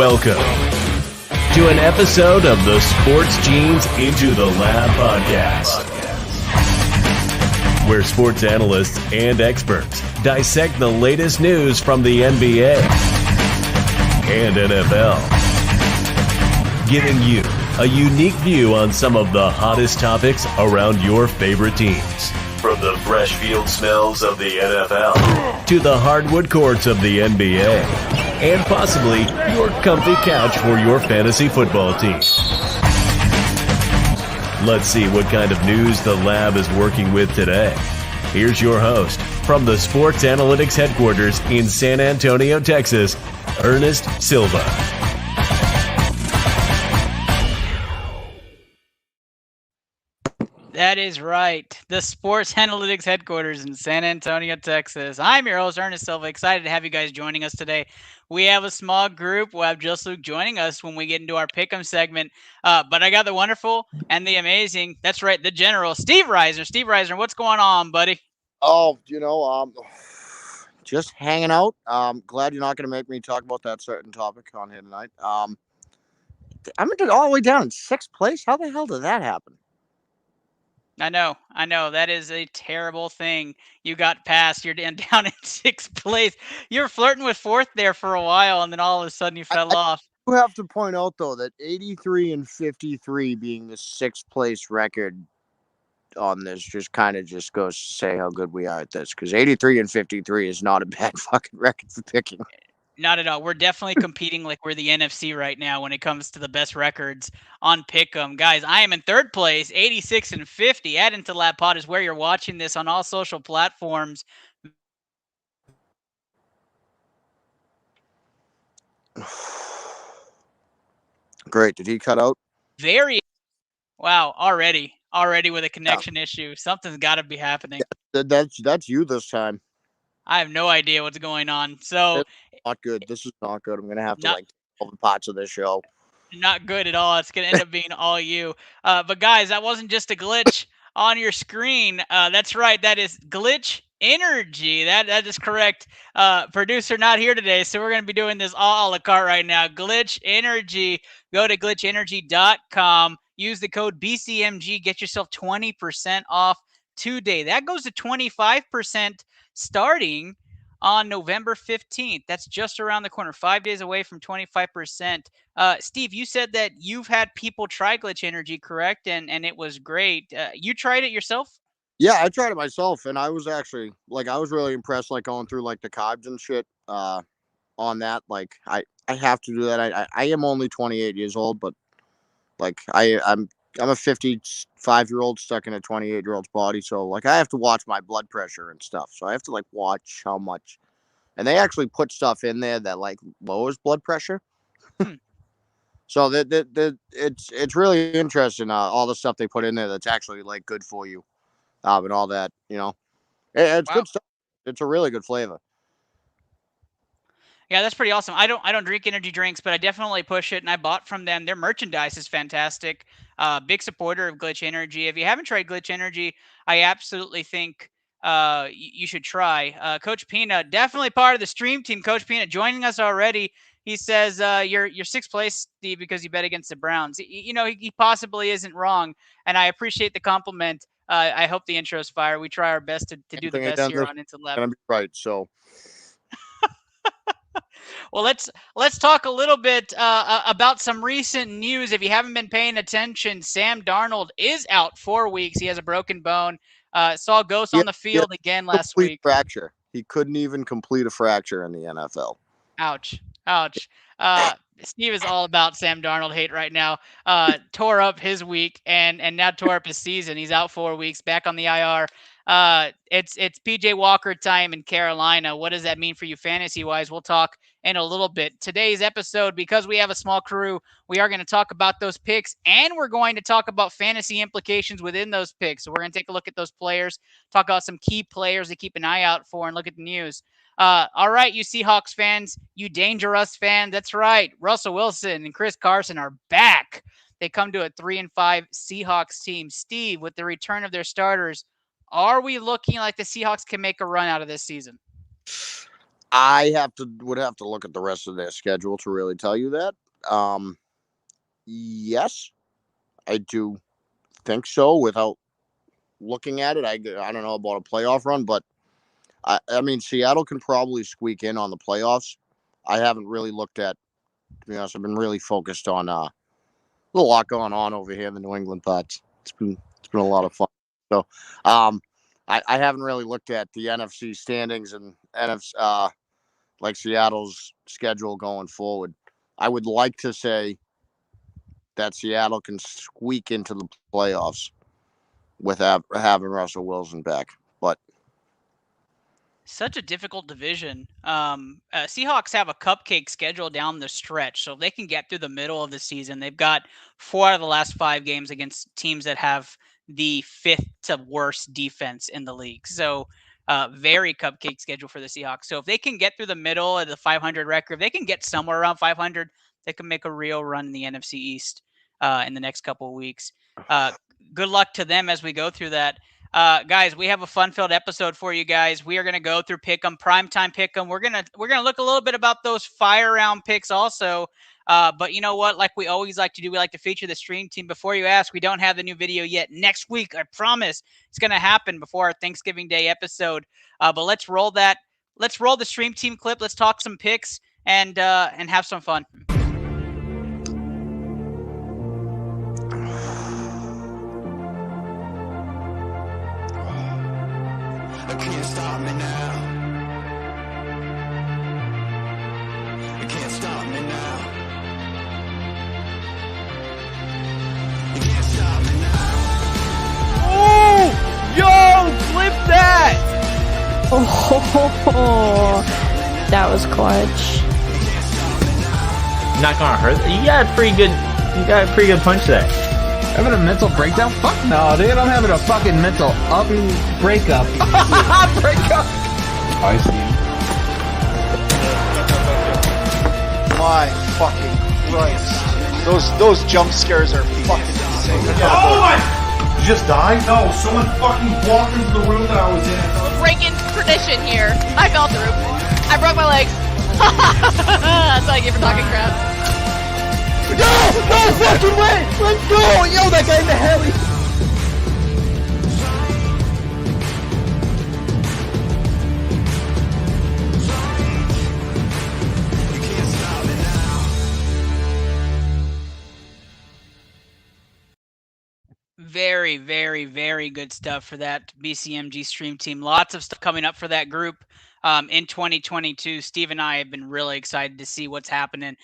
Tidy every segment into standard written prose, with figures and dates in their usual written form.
Welcome to an episode of the Sports Genes Into the Lab podcast, where sports analysts and experts dissect the latest news from the NBA and NFL, giving you a unique view on some of the hottest topics around your favorite teams. From the fresh field smells of the NFL to the hardwood courts of the NBA, and possibly your comfy couch for your fantasy football team. Let's see what kind of news the lab is working with today. Here's your host from the Sports Analytics headquarters in San Antonio, Texas, Ernest Silva. That is right. The Sports Analytics headquarters in San Antonio, Texas. I'm your host, Ernest Silva. Excited to have you guys joining us today. We have a small group. We'll have Just Luke joining us when we get into our Pick'em segment. But I got the wonderful and the amazing, that's right, the general, Steve Reisner. Steve Reisner, what's going on, buddy? Oh, just hanging out. Glad you're not going to make me talk about that certain topic on here tonight. I'm all the way down in sixth place. How the hell did that happen? I know. That is a terrible thing. You got past. You're down in sixth place. You were flirting with fourth there for a while, and then all of a sudden you fell off. I have to point out, though, that 83 and 53 being the sixth place record on this just kind of just goes to say how good we are at this, because 83 and 53 is not a bad fucking record for picking. Not at all. We're definitely competing like we're the NFC right now when it comes to the best records on Pick'em. Guys, I am in third place, 86 and 50. Add into Lab Pod is where you're watching this on all social platforms. Great. Did he cut out? Wow, already with a connection issue. Something's got to be happening. That's you this time. I have no idea what's going on. So it's not good. This is not good. I'm gonna have to all the parts of this show. Not good at all. It's gonna end up being all you. But guys, that wasn't just a glitch on your screen. That's right. That is Glitch Energy. That is correct. Producer not here today, so we're gonna be doing this all a la carte right now. Glitch Energy. Go to glitchenergy.com. Use the code BCMG. Get yourself 20% off today. That goes to 25% starting on November 15th. That's just around the corner, 5 days away from 25%. Steve, you said that you've had people try Glitch Energy, correct? And it was great. You tried it yourself? Yeah, I tried it myself, and I was actually, I was really impressed, going through, the carbs and shit on that. I have to do that. I am only 28 years old, but, I'm a 55-year-old stuck in a 28-year-old's body, so I have to watch my blood pressure and stuff. So I have to watch how much, and they actually put stuff in there that lowers blood pressure. So it's really interesting. All the stuff they put in there that's actually good for you, and all that. It's good stuff. It's a really good flavor. Yeah, that's pretty awesome. I don't drink energy drinks, but I definitely push it, and I bought from them. Their merchandise is fantastic. Big supporter of Glitch Energy. If you haven't tried Glitch Energy, I absolutely think you should try. Coach Pina, definitely part of the stream team. Coach Pina joining us already. He says you're sixth place, Steve, because you bet against the Browns. He possibly isn't wrong, and I appreciate the compliment. I hope the intro's fire. We try our best to do the best here on Into Lab. Gonna be right, so. Well, let's talk a little bit about some recent news. If you haven't been paying attention, Sam Darnold is out 4 weeks. He has a broken bone. Saw ghosts on the field again last week. Fracture. He couldn't even complete a fracture in the NFL. Ouch. Steve is all about Sam Darnold hate right now. Tore up his week and now tore up his season. He's out 4 weeks, back on the IR. It's PJ Walker time in Carolina. What does that mean for you fantasy-wise? We'll talk in a little bit. Today's episode, because we have a small crew, we are going to talk about those picks, and we're going to talk about fantasy implications within those picks. So we're going to take a look at those players, talk about some key players to keep an eye out for, and look at the news. All right, you Seahawks fans, you Dangerous fans, that's right. Russell Wilson and Chris Carson are back. They come to a 3-5 Seahawks team. Steve, with the return of their starters, are we looking like the Seahawks can make a run out of this season? I would have to look at the rest of their schedule to really tell you that. Yes, I do think so. Without looking at it, I don't know about a playoff run, but I mean Seattle can probably squeak in on the playoffs. I haven't really looked at. To be honest, I've been really focused on a lot going on over here in the New England parts. It's been a lot of fun. So, I haven't really looked at the NFC standings and NFC like Seattle's schedule going forward. I would like to say that Seattle can squeak into the playoffs with having Russell Wilson back, but Such a difficult division. Seahawks have a cupcake schedule down the stretch, so if they can get through the middle of the season, they've got 4 out of the last 5 games against teams that have the 5th to worst defense in the league. So very cupcake schedule for the Seahawks. So if they can get through the middle of the 500 record, if they can get somewhere around 500, they can make a real run in the NFC East in the next couple of weeks. Good luck to them as we go through that. Guys, we have a fun-filled episode for you guys. We are going to go through Pick'em, primetime Pick'em. We're gonna look a little bit about those fire round picks also. But you know what? Like we always like to do, we like to feature the stream team. Before you ask, we don't have the new video yet. Next week, I promise, it's going to happen before our Thanksgiving Day episode. But let's roll that. Let's roll the stream team clip. Let's talk some picks and have some fun. You can't stop me now. You can't stop me now. You can't stop me now. Oh! Yo! Flip that! Oh, that was clutch. Not gonna hurt. You got a pretty good punch there. Having a mental breakdown? Fuck no, dude. I'm having a fucking mental breakup. Breakup. I see. My fucking Christ. Those jump scares are fucking insane. Oh my! Did you just die? No, someone fucking walked into the room that I was in. Breaking tradition here. I fell through. I broke my legs. That's what I get for talking crap. No fucking way! Let's go! Yo, that guy in the heli! Very, very, very good stuff for that BCMG stream team. Lots of stuff coming up for that group in 2022. Steve and I have been really excited to see what's happening.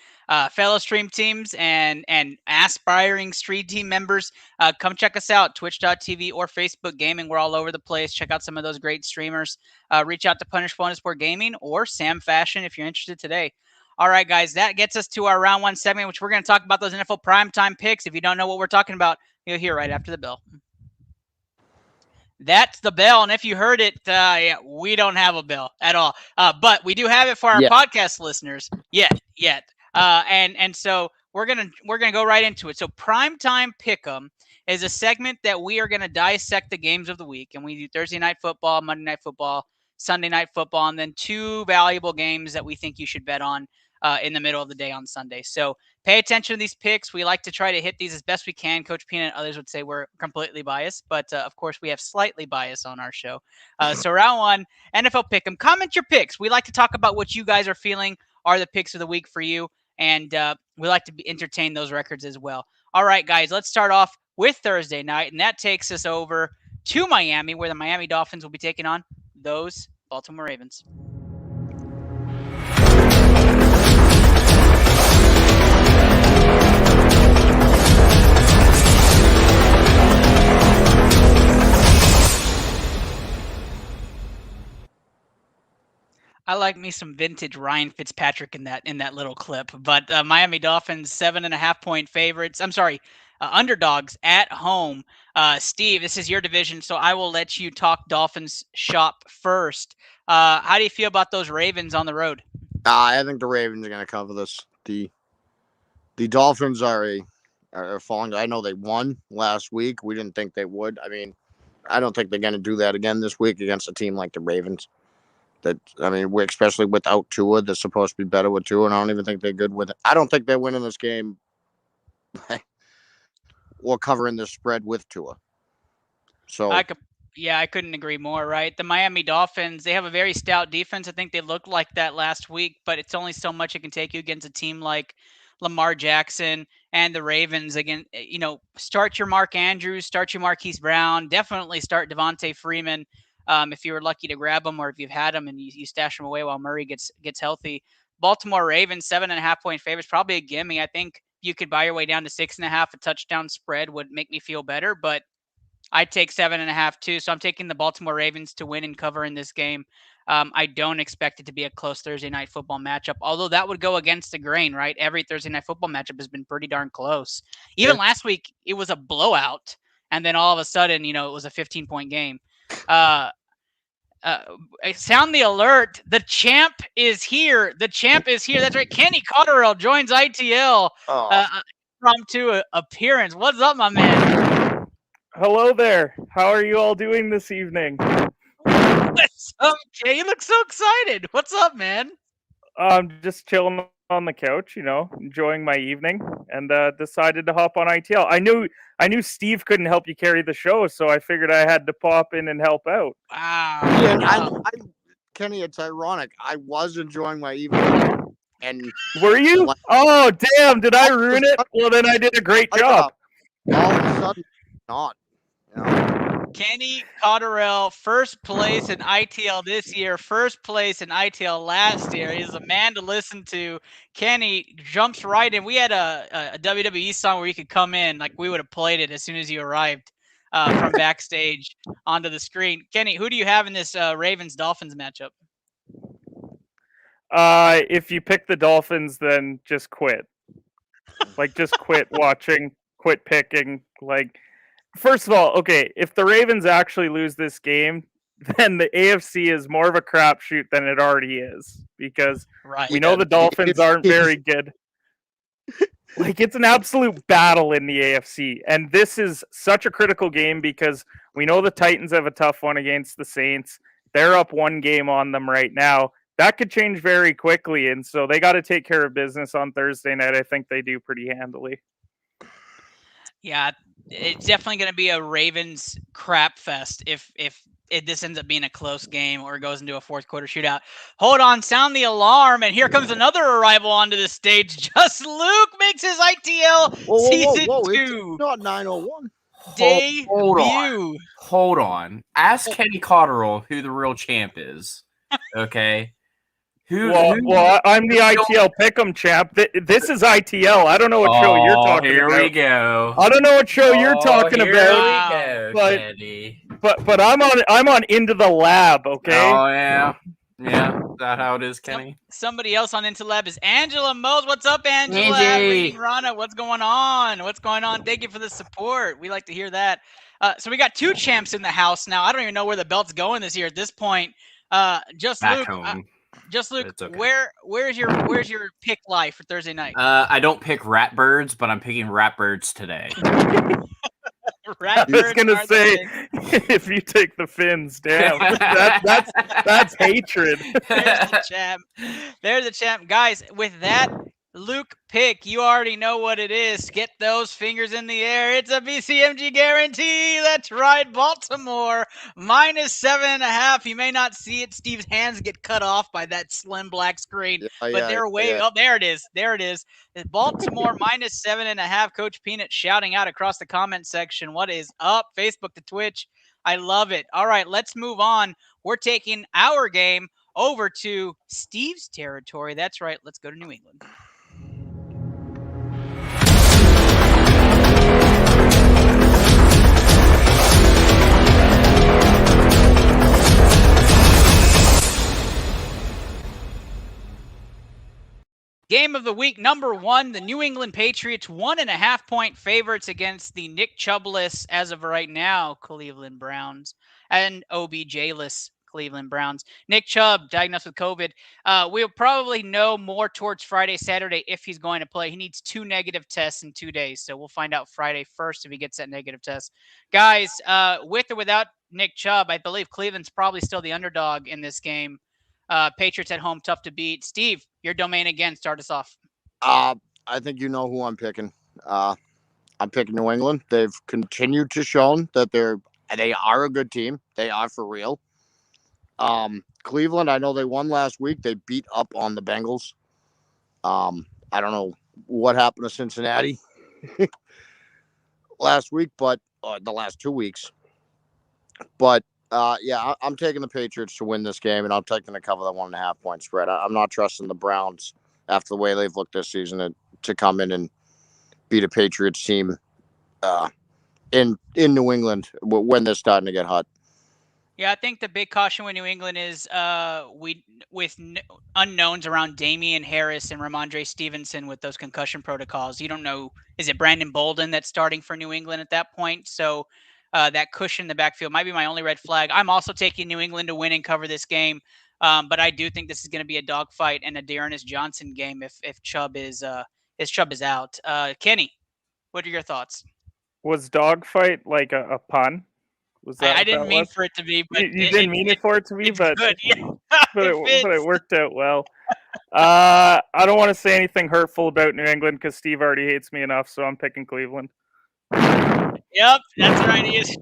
Fellow stream teams and aspiring stream team members, come check us out, twitch.tv or Facebook Gaming. We're all over the place. Check out some of those great streamers. Reach out to Punish Bonus Sport Gaming or Sam Fashion if you're interested today. All right, guys, that gets us to our round one segment, which we're going to talk about those NFL primetime picks. If you don't know what we're talking about, you'll hear right after the bell. That's the bell, and if you heard it, we don't have a bell at all, but we do have it for our podcast listeners. Yet, and so we're gonna go right into it. So Primetime Pick'em is a segment that we are gonna dissect the games of the week, and we do Thursday night football, Monday night football, Sunday night football, and then 2 valuable games that we think you should bet on in the middle of the day on Sunday. So pay attention to these picks. We like to try to hit these as best we can. Coach Peanut and others would say we're completely biased, but of course we have slightly bias on our show. So round one, NFL Pick'em. Comment your picks. We like to talk about what you guys are feeling are the picks of the week for you, and we like to entertain those records as well. All right, guys, let's start off with Thursday night, and that takes us over to Miami, where the Miami Dolphins will be taking on those Baltimore Ravens. I like me some vintage Ryan Fitzpatrick in that little clip. But Miami Dolphins 7.5-point favorites. I'm sorry, underdogs at home. Steve, this is your division, so I will let you talk Dolphins shop first. How do you feel about those Ravens on the road? I think the Ravens are going to cover this. The Dolphins are falling. I know they won last week. We didn't think they would. I mean, I don't think they're going to do that again this week against a team like the Ravens. Especially without Tua, they're supposed to be better with Tua, and I don't even think they're good with it. I don't think they're winning this game or covering this spread with Tua. So I couldn't agree more, right? The Miami Dolphins, they have a very stout defense. I think they looked like that last week, but it's only so much it can take you against a team like Lamar Jackson and the Ravens. Again, start your Mark Andrews, start your Marquise Brown, definitely start Devontae Freeman if you were lucky to grab him, or if you've had him and you stash him away while Murray gets healthy. Baltimore Ravens, 7.5-point favorites, probably a gimme. I think you could buy your way down to 6.5. A touchdown spread would make me feel better, but I'd take 7.5 too. So I'm taking the Baltimore Ravens to win and cover in this game. I don't expect it to be a close Thursday night football matchup, although that would go against the grain, right? Every Thursday night football matchup has been pretty darn close. Even last week, it was a blowout, and then all of a sudden, it was a 15-point game. Sound the alert. The champ is here. The champ is here. That's right. Kenny Cotterill joins ITL impromptu appearance. What's up, my man? Hello there. How are you all doing this evening? What's up, Jay? You look so excited. What's up, man? I'm just chilling on the couch, enjoying my evening, and decided to hop on ITL. I knew Steve couldn't help you carry the show, so I figured I had to pop in and help out. Wow. Yeah, Kenny, it's ironic. I was enjoying my evening, and were you? Oh, damn! Did I ruin it? Well, then I did a great job. All of a sudden, not. Kenny Cotterill, first place in ITL this year, first place in ITL last year. He's a man to listen to. Kenny jumps right in. We had a WWE song where you could come in, like we would have played it as soon as you arrived from backstage onto the screen. Kenny, who do you have in this Ravens-Dolphins matchup? If you pick the Dolphins, then just quit. Just quit watching, quit picking, First of all, okay, if the Ravens actually lose this game, then the AFC is more of a crapshoot than it already is, because we know the Dolphins aren't very good. It's an absolute battle in the AFC, and this is such a critical game because we know the Titans have a tough one against the Saints. They're up one game on them right now. That could change very quickly, and so they got to take care of business on Thursday night. I think they do pretty handily. Yeah, it's definitely going to be a Ravens crap fest if this ends up being a close game or goes into a fourth quarter shootout. Hold on, sound the alarm, and here comes another arrival onto the stage. Just Luke makes his ITL season 2. It's not 901. Debut. Hold on. Ask Kenny Cotterill who the real champ is. Okay. Well, I'm the ITL Pick'em champ. This is ITL. I don't know what show you're talking about. Here we go. I don't know what show you're talking about. Here we go, Kenny. But I'm on Into the Lab. Okay. Oh yeah. Yeah. Is that how it is, Kenny? Somebody else on Into Lab is Angela Mose. What's up, Angela? Angie. Rana, what's going on? What's going on? Thank you for the support. We like to hear that. So we got 2 champs in the house now. I don't even know where the belt's going this year at this point. Just Back Luke. home. Just Luke, okay. where's your pick lie for Thursday night? I don't pick Ratbirds, but I'm picking Ratbirds today. I was gonna say, if you take the fins, damn, that's hatred. There's the champ. There's the champ, guys. With that, Luke pick, you already know what it is. Get those fingers in the air. It's a BCMG guarantee. That's right, Baltimore -7.5. You may not see it. Steve's hands get cut off by that slim black screen, but they're way up. There it is. There it is. Baltimore -7.5. Coach Peanut shouting out across the comment section. What is up? Facebook to Twitch. I love it. All right, let's move on. We're taking our game over to Steve's territory. That's right. Let's go to New England. Game of the week, number 1, the New England Patriots, 1.5-point favorites against the Nick Chubb-less, as of right now, Cleveland Browns, and OBJ-less Cleveland Browns. Nick Chubb, diagnosed with COVID. We'll probably know more towards Friday, Saturday, if he's going to play. He needs 2 negative tests in 2 days, so we'll find out Friday first if he gets that negative test. Guys, with or without Nick Chubb, I believe Cleveland's probably still the underdog in this game. Patriots at home, tough to beat. Steve, your domain again. Start us off. I think you know who I'm picking. I'm picking New England. They've continued to show that they are a good team. They are for real. Cleveland, I know they won last week. They beat up on the Bengals. I don't know what happened to Cincinnati last week, but the last 2 weeks. But yeah, I'm taking the Patriots to win this game, and I'm taking to cover the 1.5 point spread. I'm not trusting the Browns after the way they've looked this season to come in and beat a Patriots team in New England when they're starting to get hot. Yeah, I think the big caution with New England is with unknowns around Damian Harris and Ramondre Stevenson with those concussion protocols. You don't know, is it Brandon Bolden that's starting for New England at that point? So that cushion in the backfield might be my only red flag. I'm also taking New England to win and cover this game, but I do think this is going to be a dogfight and a Dearness Johnson game if Chubb is out. Kenny, what are your thoughts? Was dogfight like a pun? Was that I didn't mean for it to be. But you didn't mean it for it to be, but good. Yeah. but it worked out well. I don't want to say anything hurtful about New England because Steve already hates me enough, so I'm picking Cleveland. Yep, that's right. He is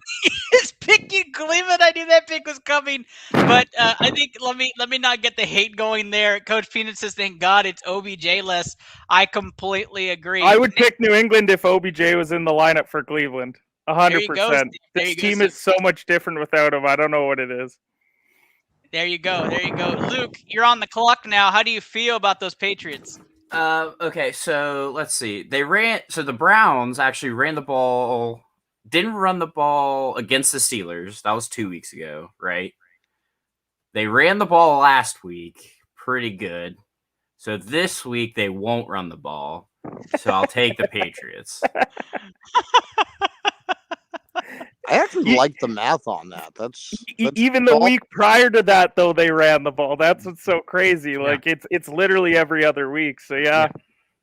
picking Cleveland. I knew that pick was coming, but I think let me not get the hate going there. Coach Peanut says, "Thank God it's OBJ-less." I completely agree. I would pick New England if OBJ was in the lineup for Cleveland. 100%. This team is so much different without him. I don't know what it is. There you go. Luke, you're on the clock now. How do you feel about those Patriots? Okay, so let's see. The Browns actually ran the ball, didn't run the ball against the Steelers. That was 2 weeks ago, right? They ran the ball last week. Pretty good. So this week they won't run the ball. So I'll take the Patriots. I actually like the math on that. That's even the week prior to that, though, they ran the ball. That's what's so crazy. Like it's literally every other week. So yeah.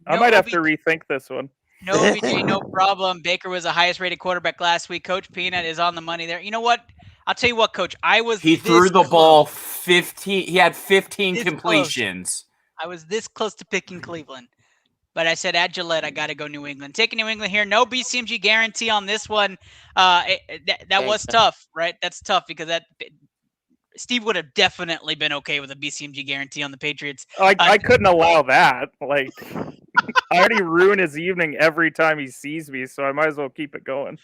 I might have to rethink this one. No OBJ, no problem. Baker was the highest rated quarterback last week. Coach Peanut is on the money there. You know what? I'll tell you what, Coach. He threw the ball 15. He had 15 completions. I was this close to picking Cleveland. But I said at Gillette, I got to go New England. Taking New England here. No BCMG guarantee on this one. That was tough, right? That's tough because Steve would have definitely been okay with a BCMG guarantee on the Patriots. I couldn't allow that. Like, I already ruin his evening every time he sees me, so I might as well keep it going.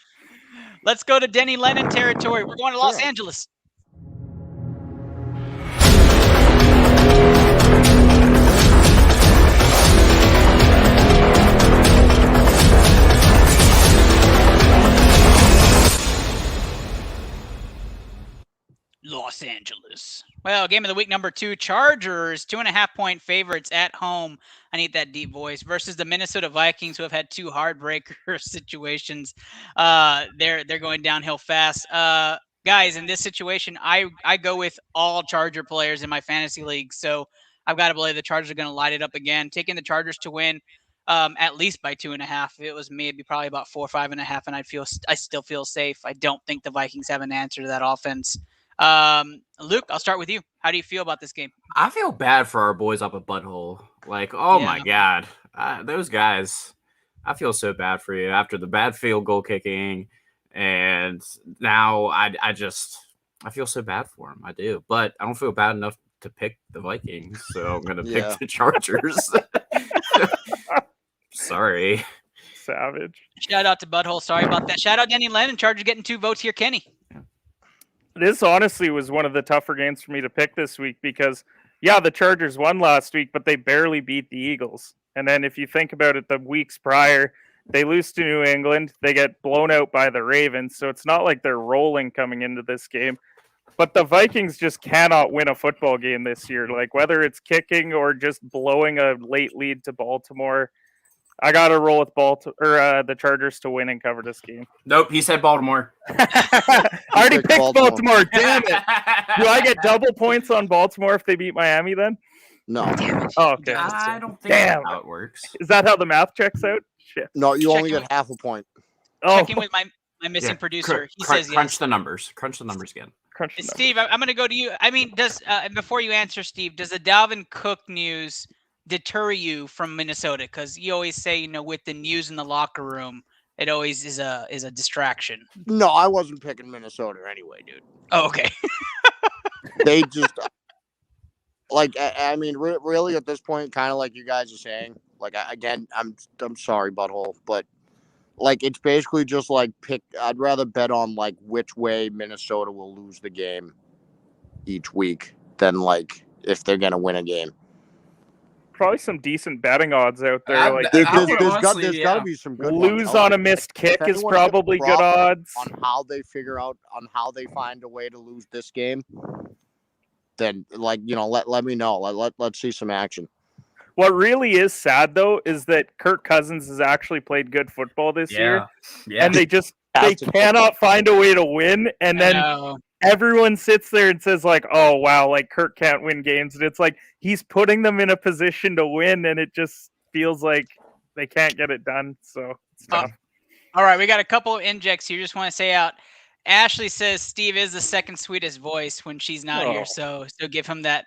Let's go to Denny Lennon territory. We're going to Los Angeles. Los Angeles. Well, game of the week number 2, Chargers, 2.5 point favorites at home. I need that deep voice versus the Minnesota Vikings, who have had 2 heartbreaker situations. They're going downhill fast. Guys, in this situation, I go with all Charger players in my fantasy league. So I've got to believe the Chargers are going to light it up again. Taking the Chargers to win at least by 2.5. If it was me, it'd be probably about 4 or 5.5, and I still feel safe. I don't think the Vikings have an answer to that offense. Luke, I'll start with you. How do you feel about this game? I feel bad for our boys up at Butthole. Like, my God, those guys. I feel so bad for you after the bad field goal kicking, and now I feel so bad for them. I do, but I don't feel bad enough to pick the Vikings, so I'm gonna pick the Chargers. Sorry, savage. Shout out to Butthole. Sorry about that. Shout out Denny Lennon. Chargers getting 2 votes here. Kenny. This honestly was one of the tougher games for me to pick this week because, the Chargers won last week, but they barely beat the Eagles. And then if you think about it, the weeks prior, they lose to New England. They get blown out by the Ravens. So it's not like they're rolling coming into this game. But the Vikings just cannot win a football game this year. Like, whether it's kicking or just blowing a late lead to Baltimore, I got to roll with the Chargers to win and cover this game. Nope, he said Baltimore. I already picked Baltimore. Damn it. Do I get double points on Baltimore if they beat Miami then? No. Oh, okay. I don't think that's how it works. Is that how the math checks out? Shit. No, you only get half a point. Checking with my missing producer. He says crunch the numbers. Crunch the numbers again. Crunch the Steve, I'm going to go to you. I mean, before you answer, Steve, does the Dalvin Cook news deter you from Minnesota? Because you always say, with the news in the locker room, it always is a distraction. No, I wasn't picking Minnesota anyway, dude. Oh, okay. They just I mean, really at this point, kind of like you guys are saying. Like, again, I'm sorry, butthole, but like it's basically just like I'd rather bet on like which way Minnesota will lose the game each week than like if they're gonna win a game. Probably some decent betting odds out there. There's got to be some good lose ones. on a missed kick is probably good odds. On how they how they find a way to lose this game, then let me know. Let's see some action. What really is sad though is that Kirk Cousins has actually played good football this year, and they cannot find a way to win, and then everyone sits there and says like, "Oh wow, like Kirk can't win games," and it's like he's putting them in a position to win, and it just feels like they can't get it done. So it's tough. All right, we got a couple of injects here. Just want to say out. Ashley says Steve is the second sweetest voice when she's not here, so give him that.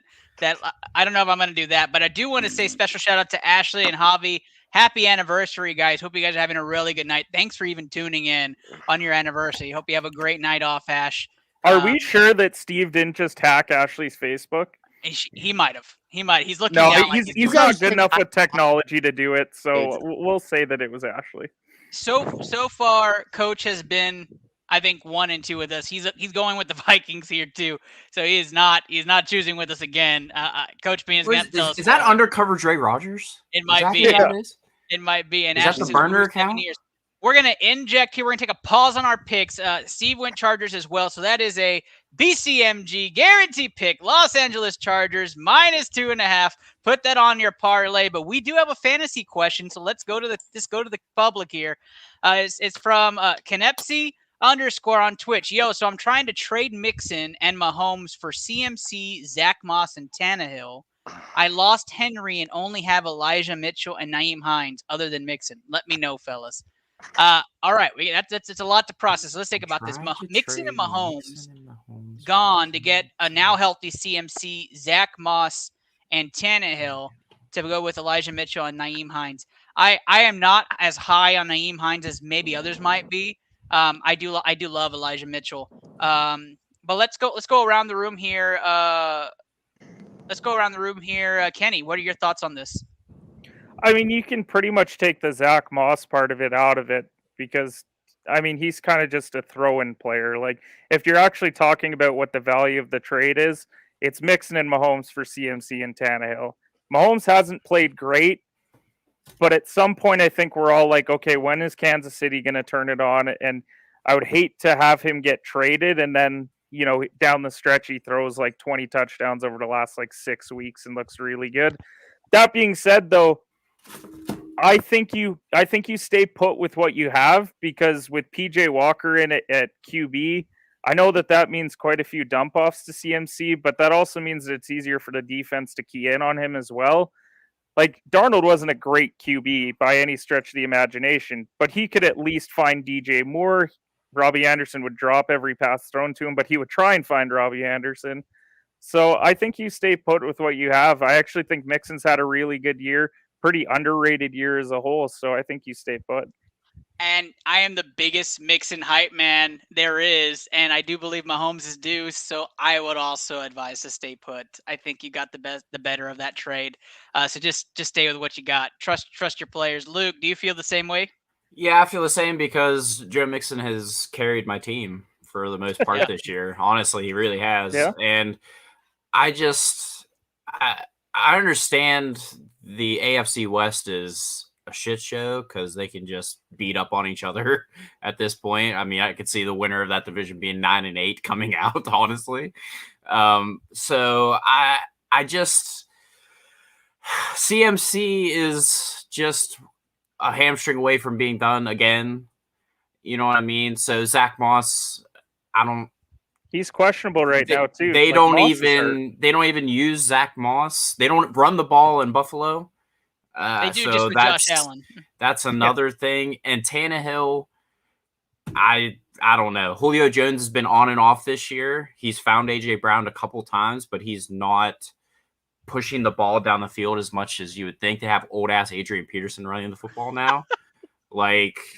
I don't know if I'm going to do that, but I do want to say special shout out to Ashley and Javi. Happy anniversary, guys. Hope you guys are having a really good night. Thanks for even tuning in on your anniversary. Hope you have a great night off, Ash. Are we sure that Steve didn't just hack Ashley's Facebook? He might have. He might. He's looking. No, down he's not good enough with technology to do it, so we'll say that it was Ashley. So far, Coach has been, I think, 1-2 with us. He's going with the Vikings here too. So he's not choosing with us again. Coach Bean is going to tell us. Is that undercover Dre Rogers? It might be. It might be. And is that the burner account? We're going to inject here. We're going to take a pause on our picks. Steve went Chargers as well. So that is a BCMG guarantee pick. Los Angeles Chargers -2.5. Put that on your parlay. But we do have a fantasy question. So let's go to the public here. It's from Kenepsi _ on Twitch. So I'm trying to trade Mixon and Mahomes for CMC, Zach Moss, and Tannehill. I lost Henry and only have Elijah Mitchell and Nyheim Hines other than Mixon. Let me know, fellas. All right, it's a lot to process. So let's think about this. Mixon and Mahomes gone to get a now healthy CMC, Zach Moss, and Tannehill to go with Elijah Mitchell and Nyheim Hines. I am not as high on Nyheim Hines as maybe others might be. I do love Elijah Mitchell. But let's go around the room here. Kenny, what are your thoughts on this? I mean, you can pretty much take the Zach Moss part of it out of it because, I mean, he's kind of just a throw-in player. Like, if you're actually talking about what the value of the trade is, it's Mixon and Mahomes for CMC and Tannehill. Mahomes hasn't played great, but at some point I think we're all like, okay, when is Kansas City going to turn it on? And I would hate to have him get traded and then, down the stretch he throws like 20 touchdowns over the last like 6 weeks and looks really good. That being said, though, I think you stay put with what you have because with PJ Walker in it at QB, I know that means quite a few dump offs to CMC, but that also means that it's easier for the defense to key in on him as well. Like, Darnold wasn't a great QB by any stretch of the imagination, but he could at least find DJ Moore. Robbie Anderson would drop every pass thrown to him, but he would try and find Robbie Anderson. So I think you stay put with what you have. I actually think Mixon's had a really good year. Pretty underrated year as a whole, so I think you stay put. And I am the biggest Mixon hype man there is, and I do believe Mahomes is due, so I would also advise to stay put. I think you got the better of that trade. So just stay with what you got. Trust your players. Luke, do you feel the same way? Yeah, I feel the same because Joe Mixon has carried my team for the most part this year. Honestly, he really has. Yeah. And I understand the AFC West is a shit show because they can just beat up on each other at this point. I mean, I could see the winner of that division being 9-8 coming out, honestly. So I just CMC is just a hamstring away from being done again. You know what I mean? So Zach Moss, he's questionable now too. They don't even use Zach Moss. They don't run the ball in Buffalo. They do, so just with Josh Allen. That's another thing. And Tannehill, I I don't know. Julio Jones has been on and off this year. He's found AJ Brown a couple times, but he's not pushing the ball down the field as much as you would think. They have old ass Adrian Peterson running the football now.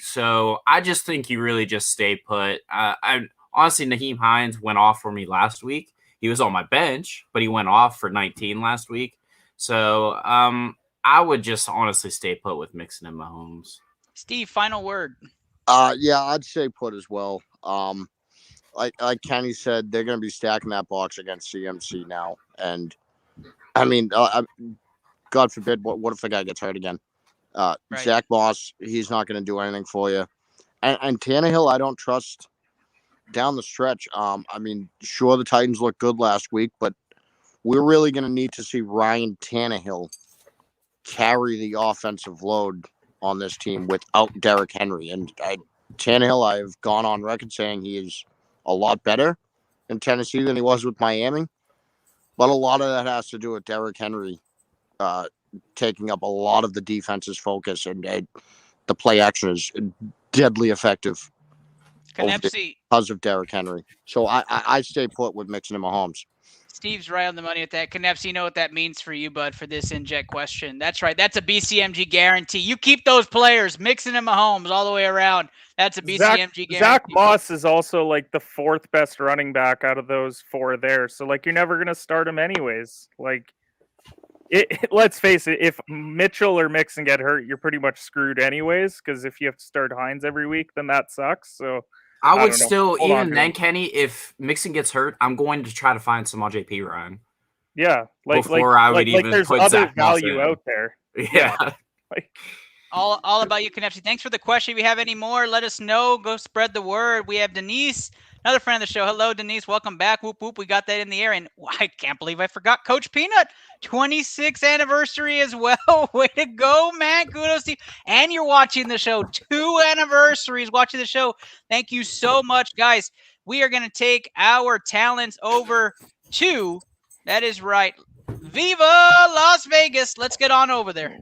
So I just think you really just stay put. I honestly, Naheem Hines went off for me last week. He was on my bench, but he went off for 19 last week. So I would just honestly stay put with Mixon and Mahomes. Steve, final word. Yeah, I'd say put as well. Like Kenny said, they're going to be stacking that box against CMC now. And, I mean, God forbid, what if the guy gets hurt again? Right. Zach Moss, he's not going to do anything for you. And Tannehill, I don't trust down the stretch. I mean, sure, the Titans looked good last week, but we're really going to need to see Ryan Tannehill carry the offensive load on this team without Derrick Henry. And Tannehill, I've gone on record saying he is a lot better in Tennessee than he was with Miami. But a lot of that has to do with Derrick Henry taking up a lot of the defense's focus, and the play action is deadly effective because of Derrick Henry. So I stay put with Mixon and Mahomes. Steve's right on the money with that. Knepsy, you know what that means for you, bud, for this inject question. That's right. That's a BCMG guarantee. You keep those players, Mixon and Mahomes, all the way around. That's a BCMG guarantee. Zach Moss is also like the fourth best running back out of those four there. So like you're never gonna start him anyways. Like let's face it, if Mitchell or Mixon get hurt, you're pretty much screwed anyways. Because if you have to start Hines every week, then that sucks. So I would still, even then, Kenny, if Mixon gets hurt, I'm going to try to find some RJP Ryan. Yeah, before I would even there's put other Zach Moss value in. out there. Yeah. All about you, Knepsy. Thanks for the question. If you have any more, let us know. Go spread the word. We have Denise, another friend of the show. Hello, Denise. Welcome back. Whoop, whoop. We got that in the air. And I can't believe I forgot Coach Peanut. 26th anniversary as well. Way to go, man. Kudos to you. And you're watching the show. 2 anniversaries watching the show. Thank you so much, guys. We are going to take our talents over to, that is right, Viva Las Vegas. Let's get on over there.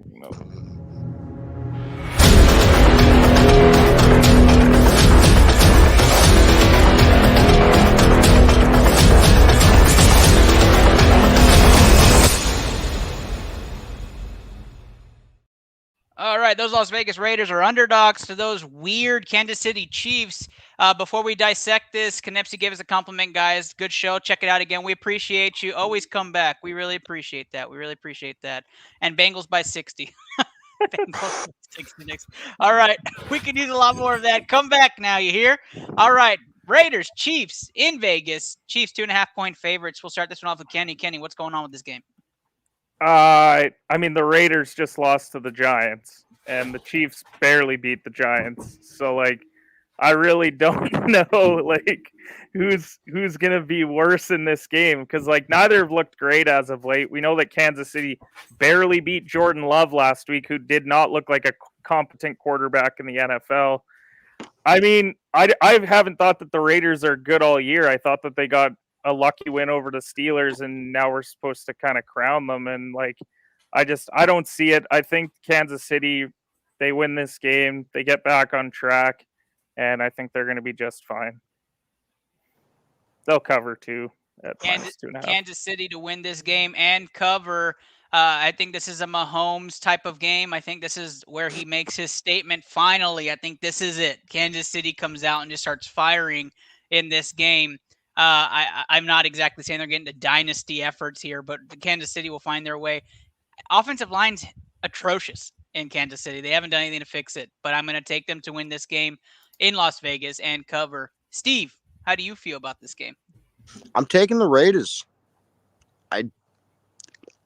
All right, those Las Vegas Raiders are underdogs to those weird Kansas City Chiefs. Before we dissect this, Knepsy gave us a compliment, guys. Good show. Check it out again. We appreciate you. Always come back. We really appreciate that. We really appreciate that. And Bengals by 60. Bengals by 60 next. All right, we could use a lot more of that. Come back now, you hear? All right, Raiders, Chiefs in Vegas. Chiefs 2.5-point favorites. We'll start this one off with Kenny. Kenny, what's going on with this game? I mean, the Raiders just lost to the Giants, and the Chiefs barely beat the Giants. So, like, I really don't know, like, who's gonna be worse in this game, because, like, neither have looked great as of late. We know that Kansas City barely beat Jordan Love last week, who did not look like a competent quarterback in the NFL. I mean, I haven't thought that the Raiders are good all year. I thought that they got a lucky win over the Steelers, and now we're supposed to kind of crown them. And like, I don't see it. I think Kansas City, they win this game, they get back on track, and I think they're going to be just fine. They'll cover too at -2.5. Kansas City to win this game and cover. I think this is a Mahomes type of game. I think this is where he makes his statement finally. I think this is it. Kansas City comes out and just starts firing in this game. I'm not exactly saying they're getting the dynasty efforts here, but the Kansas City will find their way. Offensive line's atrocious in Kansas City. They haven't done anything to fix it, but I'm going to take them to win this game in Las Vegas and cover. Steve, how do you feel about this game? I'm taking the Raiders.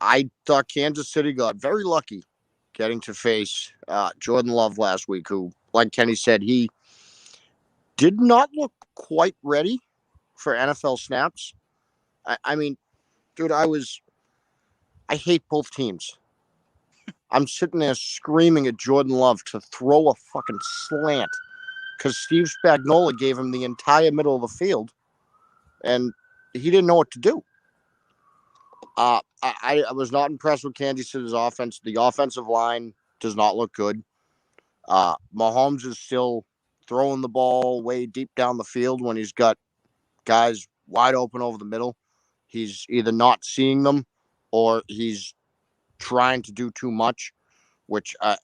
I thought Kansas City got very lucky getting to face Jordan Love last week, who, like Kenny said, he did not look quite ready for NFL snaps. I mean, dude, I hate both teams. I'm sitting there screaming at Jordan Love to throw a fucking slant because Steve Spagnuolo gave him the entire middle of the field, and he didn't know what to do. I was not impressed with Kansas City's offense. The offensive line does not look good. Mahomes is still throwing the ball way deep down the field when he's got guys wide open over the middle. He's either not seeing them or he's trying to do too much, which at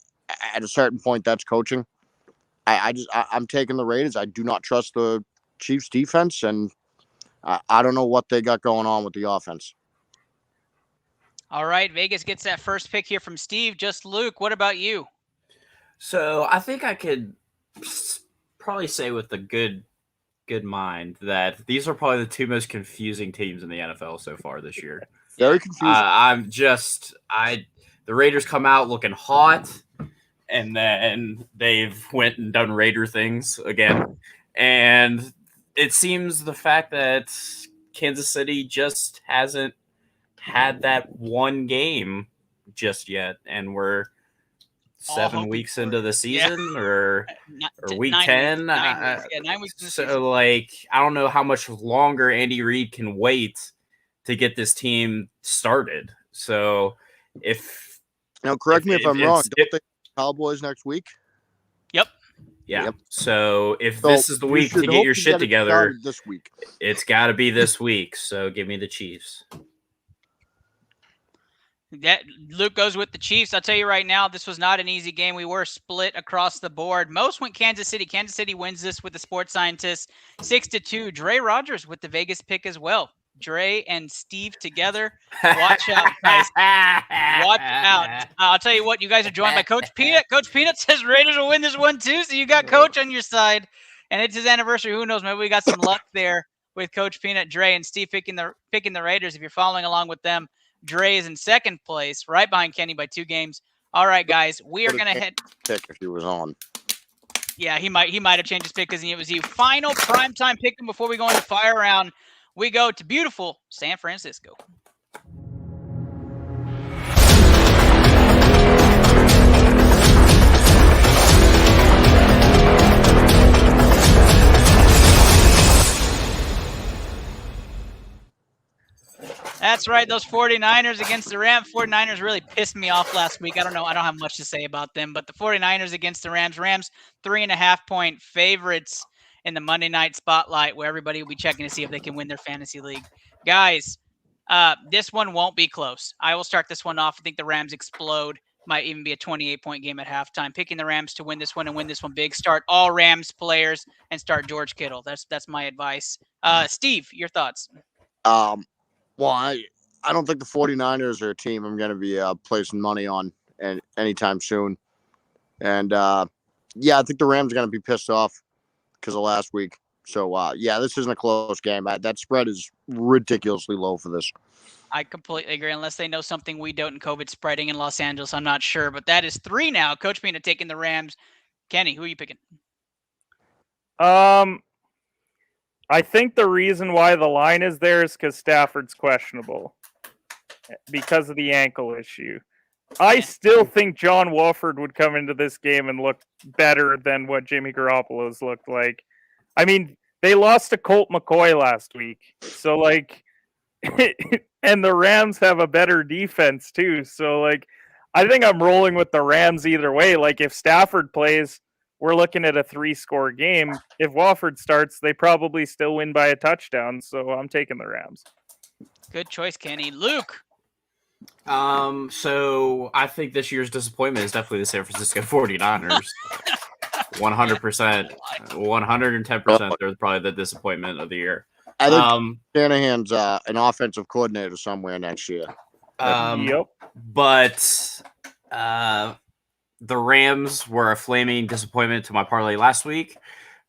a certain point, that's coaching. I'm taking the Raiders. I do not trust the Chiefs defense, and I don't know what they got going on with the offense. All right, Vegas gets that first pick here from Steve. Just Luke, what about you? So I think I could probably say with a good mind that these are probably the two most confusing teams in the NFL so far this year. Very confusing. The Raiders come out looking hot, and then they've went and done Raider things again. And it seems the fact that Kansas City just hasn't had that one game just yet, and we're 7 weeks into the season, or week 10. 9 weeks. So, like, I don't know how much longer Andy Reid can wait to get this team started. So, now correct me if I'm wrong. Don't they Cowboys next week? Yep. Yeah. Yep. So this is the week to get your shit together, this week, it's got to be this week. So give me the Chiefs. That Luke goes with the Chiefs. I'll tell you right now, this was not an easy game. We were split across the board. Most went Kansas City. Kansas City wins this with the sports scientists 6-2. Dre Rogers with the Vegas pick as well. Dre and Steve together. Watch out, guys. Watch out. I'll tell you what, you guys are joined by Coach Peanut. Coach Peanut says Raiders will win this one too, so you got Coach on your side. And it's his anniversary. Who knows? Maybe we got some luck there with Coach Peanut, Dre, and Steve picking the Raiders. If you're following along with them, Dre is in second place, right behind Kenny by 2 games. All right, guys, we are going to head. Pick if he was on. Yeah, he might have changed his pick because it was you. Final primetime pick before we go into fire round. We go to beautiful San Francisco. That's right, those 49ers against the Rams. 49ers really pissed me off last week. I don't know. I don't have much to say about them, but the 49ers against the Rams. Rams 3.5-point favorites in the Monday night spotlight, where everybody will be checking to see if they can win their fantasy league. Guys, this one won't be close. I will start this one off. I think the Rams explode. Might even be a 28-point game at halftime. Picking the Rams to win this one and win this one big. Start all Rams players and start George Kittle. That's my advice. Steve, your thoughts? Well, I don't think the 49ers are a team I'm going to be placing money on anytime soon. And, yeah, I think the Rams are going to be pissed off because of last week. So, yeah, this isn't a close game. That spread is ridiculously low for this. I completely agree. Unless they know something we don't in COVID spreading in Los Angeles, I'm not sure. But that is 3 now. Coach Peanut taking the Rams. Kenny, who are you picking? I think the reason why the line is there is because Stafford's questionable because of the ankle issue. I still think John Wolford would come into this game and look better than what Jimmy Garoppolo's looked like. I mean, they lost to Colt McCoy last week. So, like, and the Rams have a better defense, too. So, like, I think I'm rolling with the Rams either way. Like, if Stafford plays, we're looking at a 3-score game. If Wolford starts, they probably still win by a touchdown. So I'm taking the Rams. Good choice, Kenny. Luke. So I think this year's disappointment is definitely the San Francisco 49ers. 100%, 110%. They're probably the disappointment of the year. I think Shanahan's an offensive coordinator somewhere next year. Yep. But the Rams were a flaming disappointment to my parlay last week,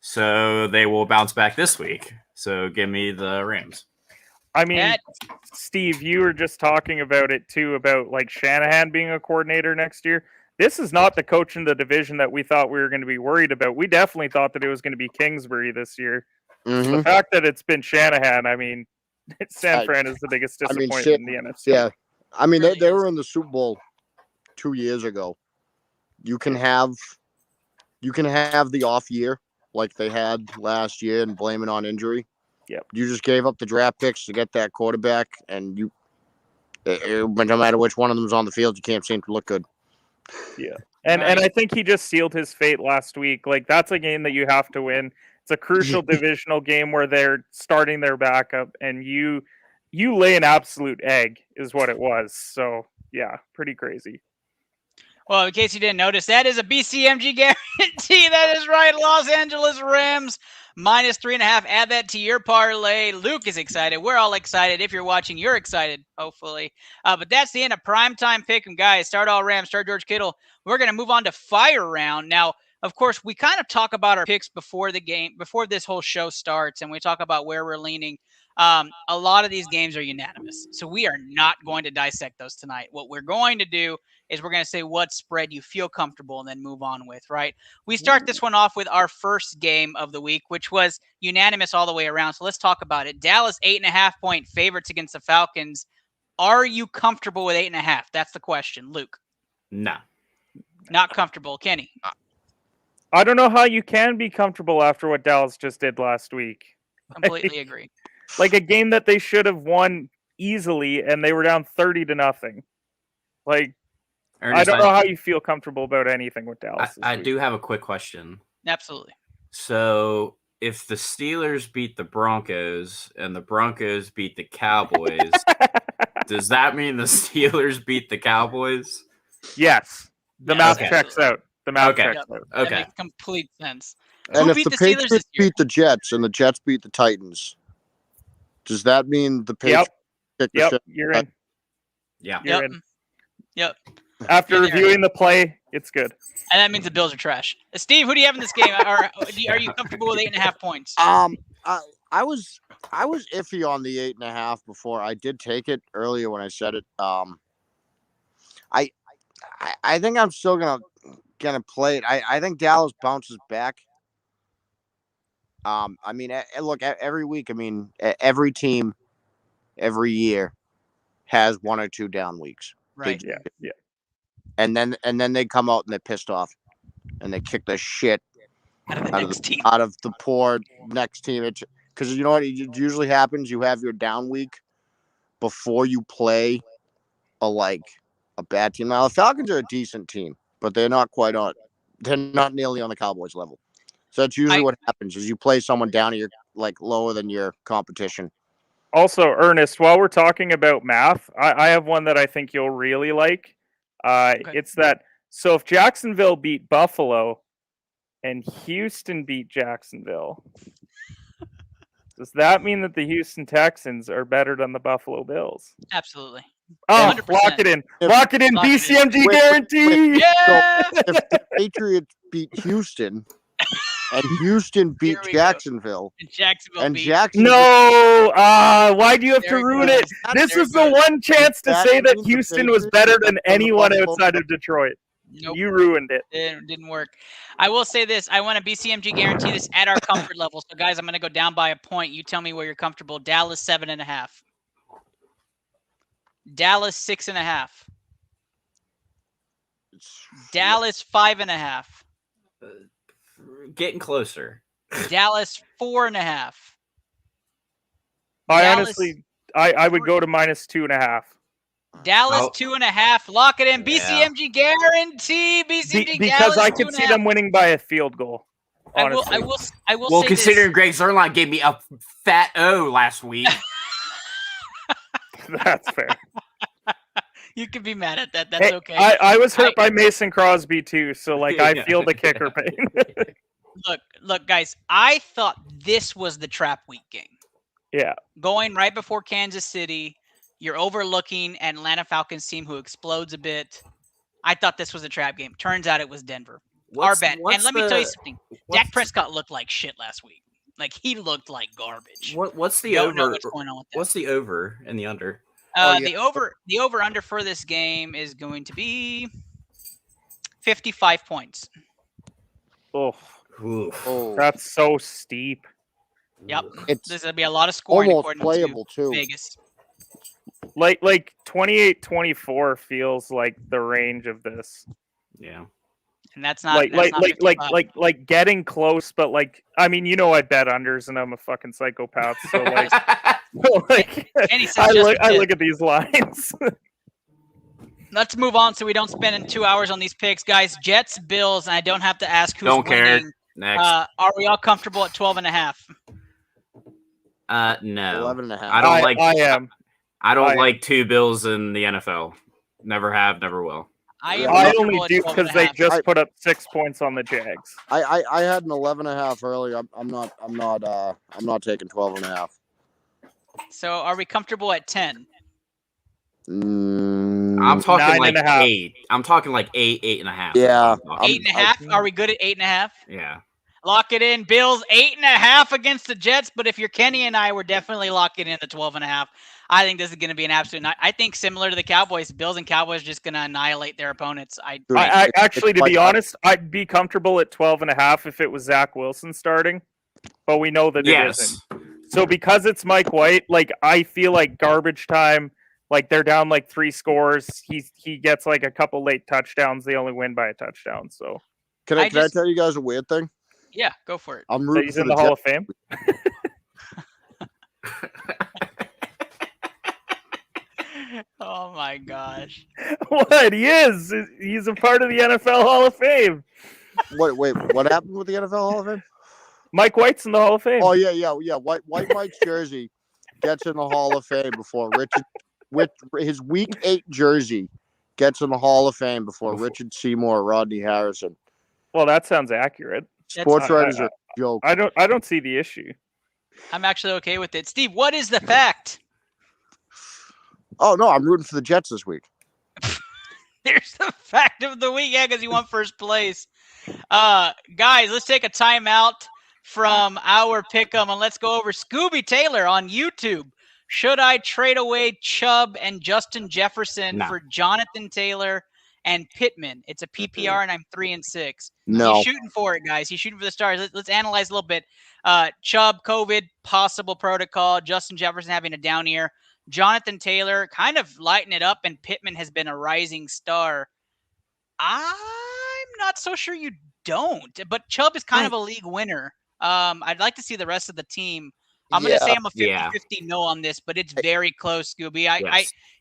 so they will bounce back this week. So give me the Rams. I mean, Steve, you were just talking about it too, about like Shanahan being a coordinator next year. This is not the coach in the division that we thought we were going to be worried about. We definitely thought that it was going to be Kingsbury this year. Mm-hmm. The fact that it's been Shanahan, I mean, San Fran is the biggest disappointment in the NFC. Yeah. I mean, they were in the Super Bowl 2 years ago. You can have the off year like they had last year and blame it on injury. Yep. You just gave up the draft picks to get that quarterback, and no matter which one of them is on the field, you can't seem to look good. Yeah. And I think he just sealed his fate last week. Like, that's a game that you have to win. It's a crucial divisional game where they're starting their backup, and you lay an absolute egg is what it was. So yeah, pretty crazy. Well, in case you didn't notice, that is a BCMG guarantee. That is right. Los Angeles Rams -3.5. Add that to your parlay. Luke is excited. We're all excited. If you're watching, you're excited, hopefully. But that's the end of primetime pick'em, guys. Start all Rams, start George Kittle. We're going to move on to fire round. Now, of course, we kind of talk about our picks before the game, before this whole show starts, and we talk about where we're leaning. A lot of these games are unanimous, so we are not going to dissect those tonight. What we're going to do is we're going to say what spread you feel comfortable and then move on with, right? We start this one off with our first game of the week, which was unanimous all the way around. So let's talk about it. Dallas 8.5-point favorites against the Falcons. Are you comfortable with 8.5? That's the question. Luke? No. Not comfortable. Kenny? I don't know how you can be comfortable after what Dallas just did last week. Completely agree. Like a game that they should have won easily, and they were down 30-0. Like, Ernest, I don't know how you feel comfortable about anything with Dallas. I do have a quick question. Absolutely. So, if the Steelers beat the Broncos and the Broncos beat the Cowboys, does that mean the Steelers beat the Cowboys? Yes. The math okay. checks out. The math Okay. checks out. That Okay. makes complete sense. And Who if beat the the Steelers Patriots this year? beat the Jets and the Jets beat the Titans, does that mean the Patriots kick the Yep. shit? You're in. Yeah. You're Yep. in. Yep. After You're there. reviewing the play, it's good. And that means the Bills are trash. Steve, who do you have in this game? Are you comfortable with 8.5 points? I was iffy on the 8.5 before. I did take it earlier when I said it. I think I'm still gonna play it. I think Dallas bounces back. I mean, look, every week. I mean, every team, every year, has one or two down weeks. Right. Yeah. And then they come out and they're pissed off, and they kick the shit Out of the next team. out of the poor next team. Because you know what usually happens? You have your down week before you play a bad team. Now the Falcons are a decent team, but they're not quite on. They're not nearly on the Cowboys level. So that's usually what happens: is you play someone down, and you're lower than your competition. Also, Ernest, while we're talking about math, I have one that I think you'll really like. It's that. So if Jacksonville beat Buffalo and Houston beat Jacksonville, does that mean that the Houston Texans are better than the Buffalo Bills? Absolutely. Oh, 100%. lock it in. Lock it in. Lock it in. BCMG Wait, guarantee. Yeah. So if the Patriots beat Houston and Houston beat Here we go. Jacksonville And Jacksonville beat. No. Why do you have There to it ruin goes. it? This There is it the goes. one chance to That say that means the Houston was Patriots better are than the anyone Buffalo outside Bills. of Detroit. Nope. You ruined it. It didn't work. I will say this. I want a BCMG guarantee this at our comfort level. So, guys, I'm going to go down by a point. You tell me where you're comfortable. Dallas 7.5. Dallas 6.5. Dallas 5.5. Getting closer. Dallas 4.5. I Dallas- honestly, I would go to -2.5. Dallas Oh. 2.5. Lock it in. Yeah. BCMG guarantee. BCMG Because Dallas I could see 2.5. them winning by a field goal. I will Honestly. Well, say considering this. Greg Zerline gave me a fat O last week. That's fair. You can be mad at that. That's Hey, okay. I was hurt by Mason Crosby too, so I Yeah. feel the kicker pain. Look, guys. I thought this was the trap week game. Yeah. Going right before Kansas City, you're overlooking an Atlanta Falcons team who explodes a bit. I thought this was a trap game. Turns out it was Denver. Our bet. And let me tell you something. Dak Prescott looked like shit last week. Like, he looked like garbage. What's the Don't know over? what's going on with that. What's the over and the under? The over under for this game is going to be 55 points. Oh, Oh, that's so steep. Yep. it's There's going to be a lot of scoring almost according playable to too. Vegas. Like 28-24 feels like the range of this. Yeah. And that's not that's not 55. like getting close, but I mean, I bet unders and I'm a fucking psychopath. So Any I suggested look at these lines. Let's move on so we don't spend 2 hours on these picks, guys. Jets, Bills, and I don't have to ask who's Don't care. winning. Next. Are we all comfortable at 12.5? No. 11.5. I don't like. I am. I don't I am. like two Bills in the NFL. Never have, never will. I am I comfortable only at do because they 12.5. just put up 6 points on the Jags. I had an 11.5 earlier. I'm not taking 12.5. So are we comfortable at 10? I'm talking like 9.5. 8. I'm talking like 8, 8.5. Yeah. 8.5? Are we good at 8.5? Yeah. Lock it in, Bills. 8.5 against the Jets. But if you're Kenny and I, we're definitely locking in the 12.5. I think this is going to be an absolute night. I think similar to the Cowboys, Bills and Cowboys are just going to annihilate their opponents. I actually, to be honest, I'd be comfortable at 12.5 if it was Zach Wilson starting, but we know that it isn't. So because it's Mike White, like I feel like garbage time. Like they're down like 3 scores. He gets like a couple late touchdowns. They only win by a touchdown. So Can I tell you guys a weird thing? Yeah, go for it. I'm that rooting he's for in the Hall of Fame. Oh my gosh. What? He is. He's a part of the NFL Hall of Fame. Wait, what happened with the NFL Hall of Fame? Mike White's in the Hall of Fame. Oh yeah. White Mike's jersey gets in the Hall of Fame before Richard with his Week 8 jersey gets in the Hall of Fame before Richard Seymour, Rodney Harrison. Well, that sounds accurate. Sports writers are a joke. I don't see the issue. I'm actually okay with it. Steve, what is the fact? Oh no, I'm rooting for the Jets this week. There's the fact of the week, yeah, because you won first place. Guys, let's take a timeout from our pick'em and let's go over Scooby Taylor on YouTube. Should I trade away Chubb and Justin Jefferson for Jonathan Taylor and Pittman? It's a PPR, and I'm 3-6. No. He's shooting for it, guys. He's shooting for the stars. Let's analyze a little bit. Chubb, COVID, possible protocol. Justin Jefferson having a down year. Jonathan Taylor kind of lighting it up, and Pittman has been a rising star. I'm not so sure you don't, but Chubb is kind of a league winner. I'd like to see the rest of the team. I'm going to say I'm a 50-50 no on this, but it's very close, Scooby.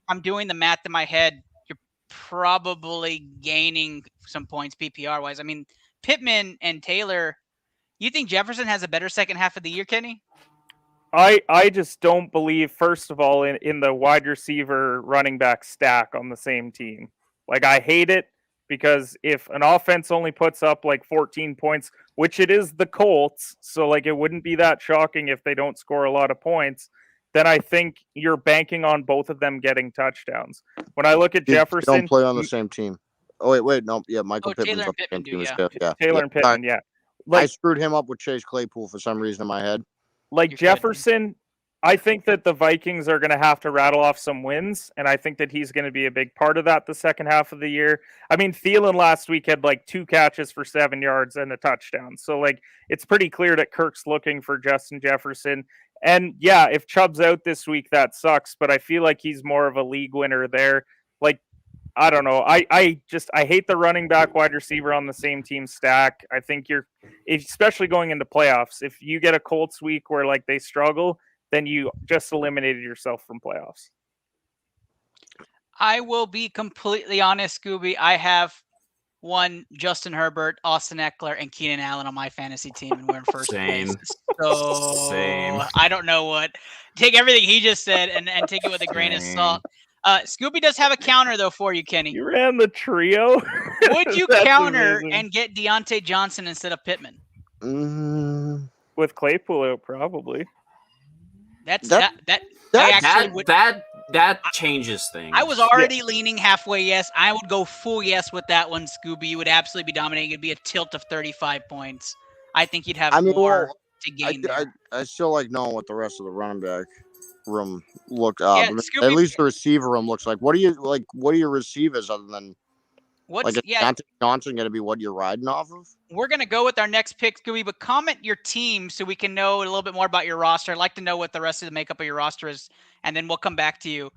I'm doing the math in my head. You're probably gaining some points PPR-wise. I mean, Pittman and Taylor, you think Jefferson has a better second half of the year, Kenny? I just don't believe, first of all, in the wide receiver running back stack on the same team. Like, I hate it because if an offense only puts up like 14 points, which it is the Colts, so like it wouldn't be that shocking if they don't score a lot of points, then I think you're banking on both of them getting touchdowns. When I look at Jefferson, don't play on the same team. Oh wait, no, yeah, Michael Pittman's Taylor on the same team. Taylor and Pittman, yeah. Like, I screwed him up with Chase Claypool for some reason in my head. Like Jefferson, I think that the Vikings are going to have to rattle off some wins, and I think that he's going to be a big part of that the second half of the year. I mean, Thielen last week had like 2 catches for 7 yards and a touchdown. So, like, it's pretty clear that Kirk's looking for Justin Jefferson. And, yeah, if Chubb's out this week, that sucks, but I feel like he's more of a league winner there. Like, I don't know. I hate the running back wide receiver on the same team stack. I think especially going into playoffs, if you get a Colts week where like they struggle, then you just eliminated yourself from playoffs. I will be completely honest, Scooby. I have one Justin Herbert, Austin Eckler, and Keenan Allen on my fantasy team, and we're in first place. So I don't know what. Take everything he just said and take it with a grain of salt. Scooby does have a counter, though, for you, Kenny. You ran the trio? Would you counter and get Deontay Johnson instead of Pittman? With Claypool out, probably. That changes things. I was already leaning halfway yes. I would go full yes with that one, Scooby. You would absolutely be dominating. It'd be a tilt of 35 points. I think you'd have more to gain there. I still like knowing what the rest of the running back room look at least the receiver room looks like. What are your receivers other than Deontay Johnson going to be what you're riding off of? We're going to go with our next pick, Scooby, but comment your team so we can know a little bit more about your roster. I'd like to know what the rest of the makeup of your roster is, and then we'll come back to you.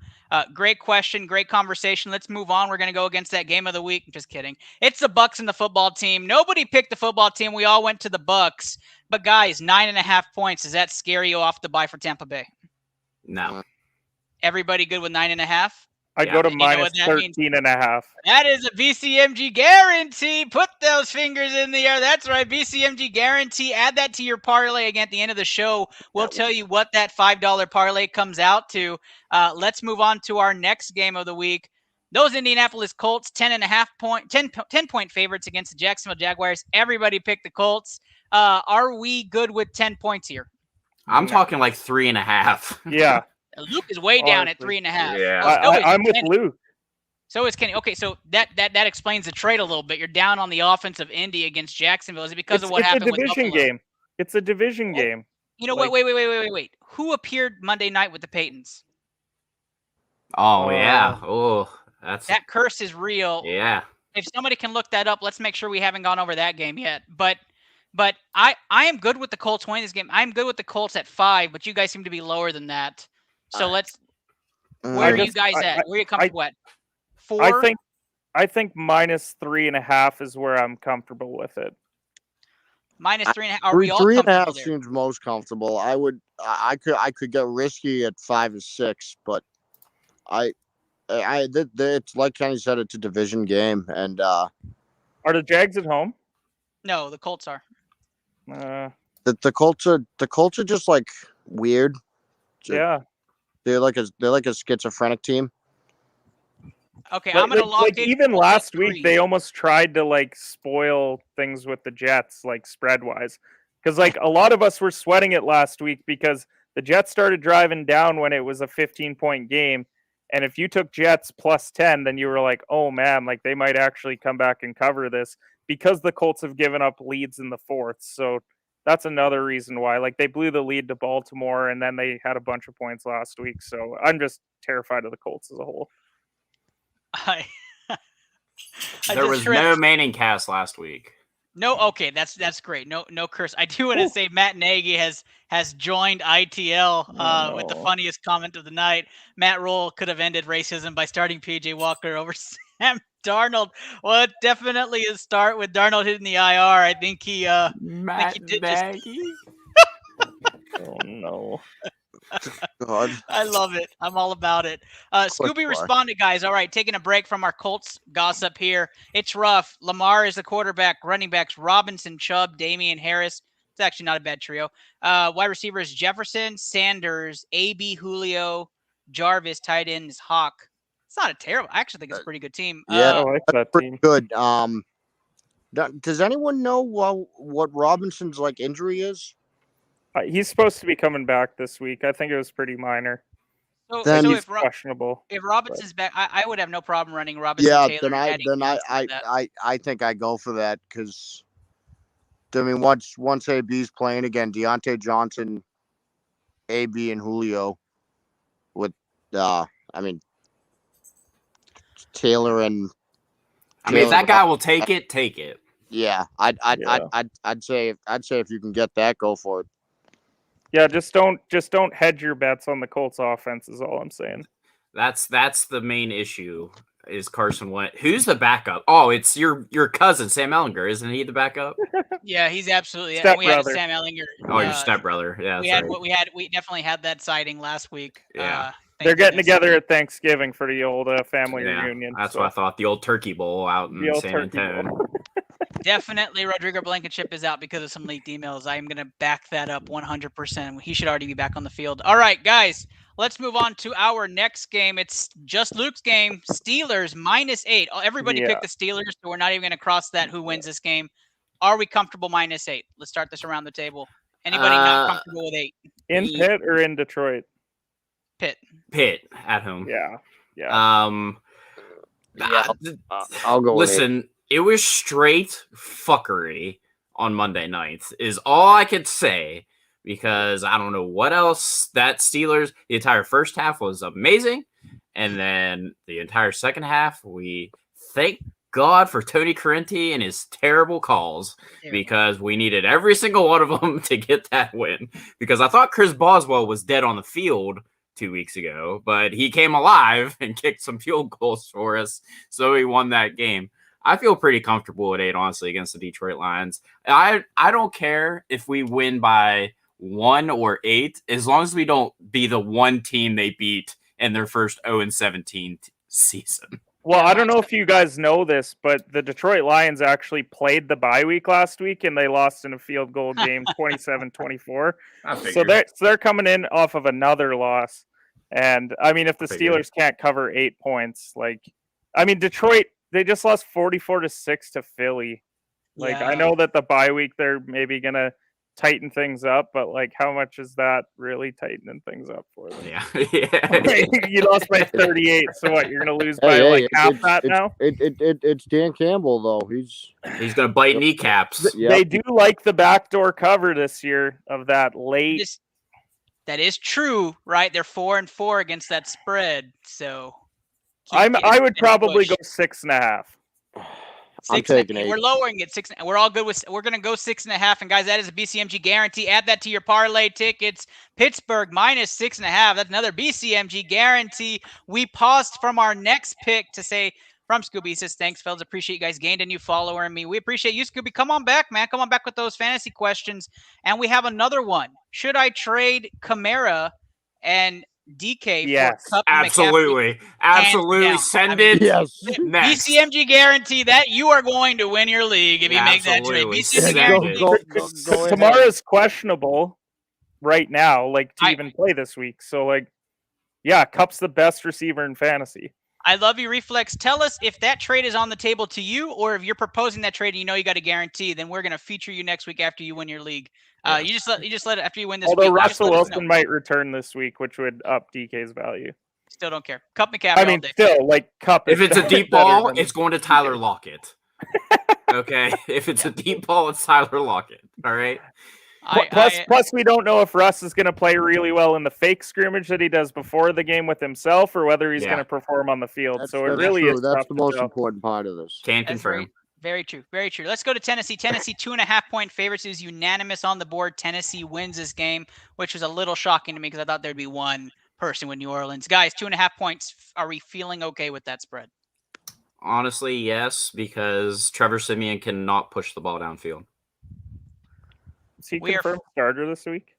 Great question, great conversation. Let's move on. We're going to go against that game of the week. Just kidding. It's the Bucs and the football team. Nobody picked the football team. We all went to the Bucs. But guys, 9.5 points. Does that scare you off the bye for Tampa Bay? No. Everybody good with 9.5? I go to You know minus what that means? 13.5. That is a BCMG guarantee. Put those fingers in the air. That's right, BCMG guarantee. Add that to your parlay again at the end of the show. We'll tell you what that $5 parlay comes out to. Let's move on to our next game of the week. Those Indianapolis Colts, 10 point favorites against the Jacksonville Jaguars. Everybody picked the Colts. Are we good with 10 points here? I'm talking like 3.5. Yeah. Luke is way down at Honestly. 3.5. Yeah. I'm with Luke. So is Kenny. Okay, so that explains the trade a little bit. You're down on the offense of Indy against Jacksonville. Is it because of what happened with It's a division Buffalo? game. It's a division game. You know Like- what? Wait. Who appeared Monday night with the Paytons? Oh yeah. Oh, That curse is real. yeah. If somebody can look that up, let's make sure we haven't gone over that game yet. But I am good with the Colts winning this game. I'm good with the Colts at 5, but you guys seem to be lower than that. So let's. Where are you guys at? Where are you comfortable at? 4. I think minus 3.5 is where I'm comfortable with it. Minus 3.5. Are we all comfortable 3.5 there? seems most comfortable. I could get risky at 5 or 6, but it's like Kenny said, it's a division game, and Are the Jags at home? No, the Colts are. the Colts are just like weird. Yeah. They're like a schizophrenic team. Okay, But I'm gonna lock it. even Colts at last week 3. they almost tried to like spoil things with the Jets, like spread wise, because like a lot of us were sweating it last week because the Jets started driving down when it was a 15-point game, and if you took Jets plus 10, then you were like, oh man, like they might actually come back and cover this because the Colts have given up leads in the fourth. So that's another reason why, like, they blew the lead to Baltimore and then they had a bunch of points last week. So I'm just terrified of the Colts as a whole. There was no Manning cast last week. No, okay, that's great. No curse. I do want to say Matt Nagy has joined ITL with the funniest comment of the night. Matt Rule could have ended racism by starting PJ Walker over Sam Darnold. Well, it definitely a start with Darnold hitting the IR. I think he Matt did Nagy. Oh no. God. I love it. I'm all about it. Scooby responded, guys. All right, taking a break from our Colts gossip here. It's rough. Lamar is the quarterback. Running backs Robinson, Chubb, Damian Harris. It's actually not a bad trio. Wide receivers Jefferson, Sanders, AB, Julio, Jarvis. Tight end is Hawk. It's not a terrible. I actually think it's a pretty good team. Yeah, I like that pretty team. good. Does anyone know what Robinson's like injury is? He's supposed to be coming back this week. I think it was pretty minor. So He's if questionable. If Robinson's back, I would have no problem running Robinson. Yeah, Taylor, then I think I go for that because I mean once AB's playing again, Deontay Johnson, AB and Julio with Taylor and if that guy will take it, take it. Yeah, I'd say if you can get that, go for it. Yeah, just don't hedge your bets on the Colts offense is all I'm saying. That's the main issue. Is Carson Wentz? Who's the backup? Oh, it's your cousin Sam Ellinger, isn't he the backup? Yeah, he's absolutely. Step We had brother. Sam Ellinger. Oh, your stepbrother. Yeah, We definitely had that sighting last week. Yeah. They're getting together at Thanksgiving for the old family reunion. That's what I thought. The old Turkey Bowl out in San Antonio. Definitely, Rodrigo Blankenship is out because of some leaked emails. I am going to back that up 100%. He should already be back on the field. All right, guys, let's move on to our next game. It's just Luke's game. Steelers -8. Everybody picked the Steelers, so we're not even going to cross that. Who wins this game? Are we comfortable -8? Let's start this around the table. Anybody not comfortable with 8? In Pitt or in Detroit? Pitt at home. Yeah. I'll go with Listen, it was straight fuckery on Monday nights is all I could say because I don't know what else. That Steelers, the entire first half was amazing. And then the entire second half, we thank God for Tony Corrente and his terrible calls because we needed every single one of them to get that win. Because I thought Chris Boswell was dead on the field 2 weeks ago, but he came alive and kicked some field goals for us. So we won that game. I feel pretty comfortable at 8, honestly, against the Detroit Lions. I don't care if we win by 1 or 8, as long as we don't be the one team they beat in their first 0-17 season. Well, I don't know if you guys know this, but the Detroit Lions actually played the bye week last week, and they lost in a field goal game 27-24. So they're coming in off of another loss. And, I mean, if the Steelers can't cover 8 points, Detroit, they just lost 44-6 to Philly. I know that the bye week, they're maybe going to tighten things up, but how much is that really tightening things up for them? Yeah. You lost by 38, so what? You're gonna lose by half that now? It's Dan Campbell though. He's gonna bite kneecaps. They do like the backdoor cover this year of that late. That is true, right? They're 4-4 against that spread, so I would probably go 6.5. I'm taking 8. We're lowering it 6. We're all good with. We're gonna go 6.5. And guys, that is a BCMG guarantee. Add that to your parlay tickets. Pittsburgh minus 6.5. That's another BCMG guarantee. We paused from our next pick to say from Scooby. He says, "Thanks, fellas. Appreciate you guys gained a new follower in me. We appreciate you, Scooby. Come on back, man. Come on back with those fantasy questions." And we have another one. Should I trade Kamara and DK? Yes, for Kupp absolutely. Send it. Yes. Next. BCMG guarantee that you are going to win your league if you make that trade. BCMG guarantee. Kamara's questionable right now, to even play this week. So, Kupp's the best receiver in fantasy. I love you, Reflex. Tell us if that trade is on the table to you, or if you're proposing that trade and you got a guarantee, then we're going to feature you next week after you win your league. You just let it after you win this Although week. Russell Wilson might return this week, which would up DK's value. Still don't care. Kupp McCaffrey. Kupp. If it's a deep ball, it's going to Tyler Lockett. Okay? If it's a deep ball, it's Tyler Lockett. All right? Plus, we don't know if Russ is going to play really well in the fake scrimmage that he does before the game with himself, or whether he's going to perform on the field. That's true. That's the most important part of this. Can't confirm. Very true. Very true. Let's go to Tennessee. Tennessee 2.5-point favorites is unanimous on the board. Tennessee wins this game, which was a little shocking to me because I thought there'd be one person with New Orleans. Guys, 2.5 points. Are we feeling okay with that spread? Honestly, yes, because Trevor Siemian cannot push the ball downfield. Is he confirmed starter this week?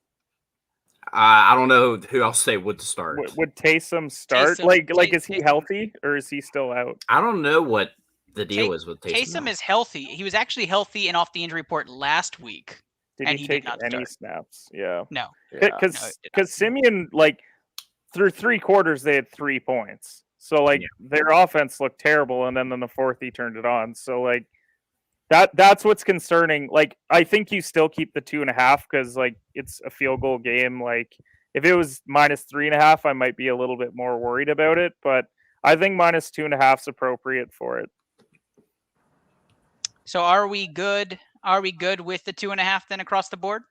I don't know who else they would start. Would Taysom start? Is he healthy or is he still out? I don't know what the deal is with Taysom. Taysom is healthy. He was actually healthy and off the injury report last week. Did he take any snaps? Yeah. No. Because Siemian, through 3 quarters, they had 3 points. So, their offense looked terrible, and then in the fourth, he turned it on. So, that's what's concerning. I think you still keep the 2.5 because, it's a field goal game. If it was minus 3.5, I might be a little bit more worried about it. But I think minus 2.5 is appropriate for it. So are we good? Are we good with the 2.5 then across the board?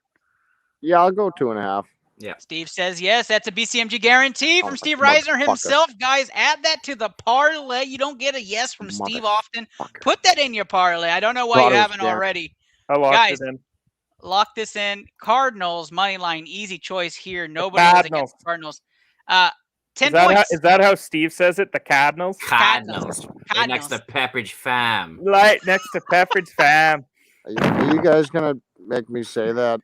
Yeah, I'll go 2.5. Yeah. Steve says yes. That's a BCMG guarantee from Steve Reisner himself. Guys, add that to the parlay. You don't get a yes from Steve often. Put that in your parlay. I don't know why you haven't already. I locked it in. Lock this in. Cardinals money line, easy choice here. Nobody was against the Cardinals. 10 points. Is that how Steve says it? The Cardinals? Cardinals. Right next to Pepperidge Fam. Right next to Pepperidge Fam. Are you guys gonna make me say that?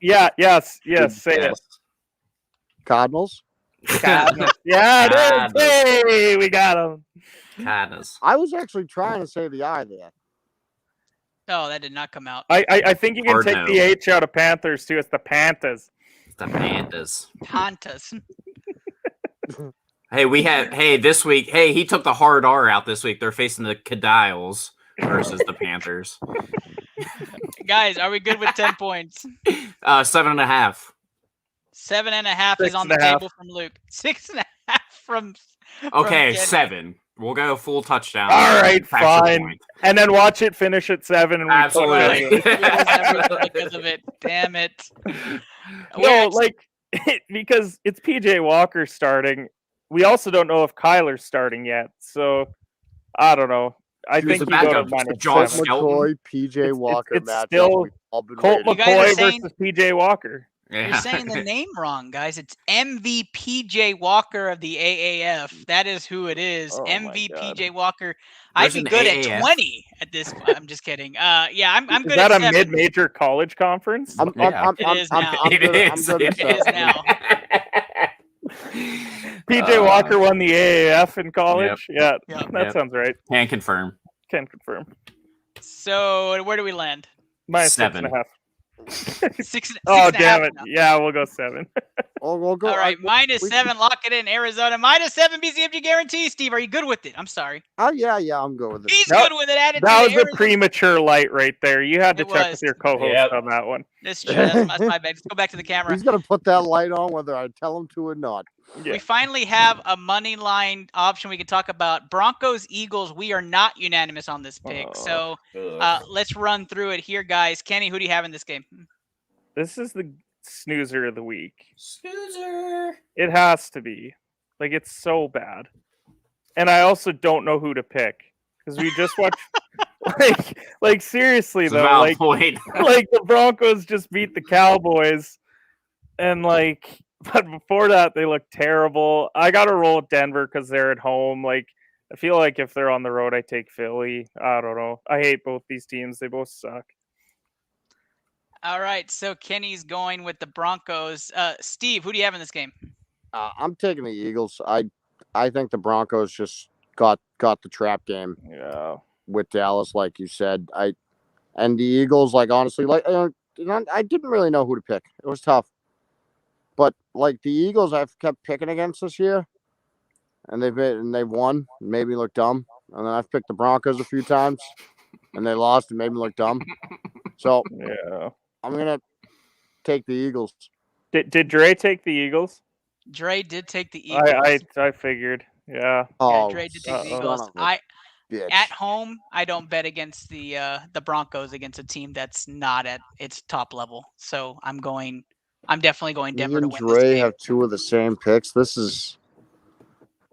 Yes, say it. Cardinals? Cardinals. Yeah, it is. Hey, we got them. Cardinals. I was actually trying to say the I there. Oh, that did not come out. I think you can take the H out of Panthers too. It's the Panthers. The Panthers. Panthers. This week. Hey, he took the hard R out this week. They're facing the Cadiles versus the Panthers. Guys, are we good with 10 points? 7.5. 7.5 is on the table from Luke. 6.5 from. Okay, 7. We'll go full touchdown. All right, fine. And then watch it finish at 7. And absolutely. Because of it. Damn it. No, because it's PJ Walker starting. We also don't know if Kyler's starting yet. So, I don't know. I think you go to minus John McCoy, PJ Walker. It's still Colt McCoy versus PJ Walker. Yeah. You're saying the name wrong, guys. It's MVPJ Walker of the AAF. That is who it is. MVPJ Walker. I'd be good at 20 at this point. I'm just kidding. I'm good at 7. Is that a mid-major college conference? It is now. PJ Walker won the AAF in college. Yep. Yeah, that sounds right. Can confirm. Can confirm. So where do we land? Minus 7. 6.5. Six Oh and a half damn it! now. Yeah, we'll go 7. We'll go. All right, -7. Lock it in. Arizona -7. BCMG guarantee. Steve, are you good with it? I'm sorry. Yeah, I'm good with it. He's Nope. good with it. Add it to That the was a Arizona. premature light right there. You had to It check was. with your co-host Yep. on that one. That's true. That's my bad. Let's go back to the camera. He's gonna put that light on whether I tell him to or not. Yeah. We finally have a money line option we can talk about. Broncos, Eagles. We are not unanimous on this pick. So let's run through it here, guys. Kenny, who do you have in this game? This is the snoozer of the week. Snoozer. It has to be. Like, it's so bad. And I also don't know who to pick because we just watched. like seriously It's a though, valid like point. like the Broncos just beat the Cowboys, and like, but before that they looked terrible. I got to roll with Denver because they're at home. Like, I feel like if they're on the road, I take Philly. I don't know. I hate both these teams. They both suck. All right, so Kenny's going with the Broncos. Steve, who do you have in this game? I'm taking the Eagles. I think the Broncos just got the trap game. Yeah. With Dallas, like you said, and the Eagles, like honestly, like I didn't really know who to pick. It was tough, but like the Eagles, I've kept picking against this year, and they've won, made me look dumb. And then I've picked the Broncos a few times, and they lost and made me look dumb. So yeah, I'm gonna take the Eagles. Did Dre take the Eagles? Dre did take the Eagles. I figured. Yeah. Oh, Dre did take the son Eagles. of a bitch. At home, I don't bet against the Broncos against a team that's not at its top level. So I'm definitely going Denver to Me win and this Dre game. have two of the same picks. This is.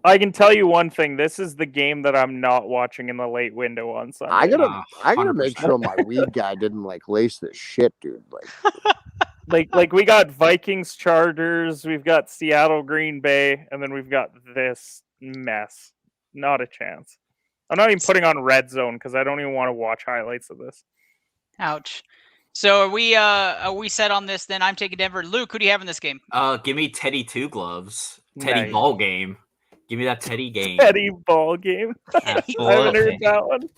I can tell you one thing. This is the game that I'm not watching in the late window on Sunday. I gotta make 100%. sure my weed guy didn't like lace this shit, dude. Like we got Vikings, Chargers, we've got Seattle, Green Bay, and then we've got this mess. Not a chance. I'm not even putting on Red Zone because I don't even want to watch highlights of this. Ouch. So are we set on this then? I'm taking Denver. Luke, who do you have in this game? Give me Teddy Two Gloves. Teddy Nice. Ball Game. Give me that Teddy game. Teddy Ball Game. I haven't heard that one.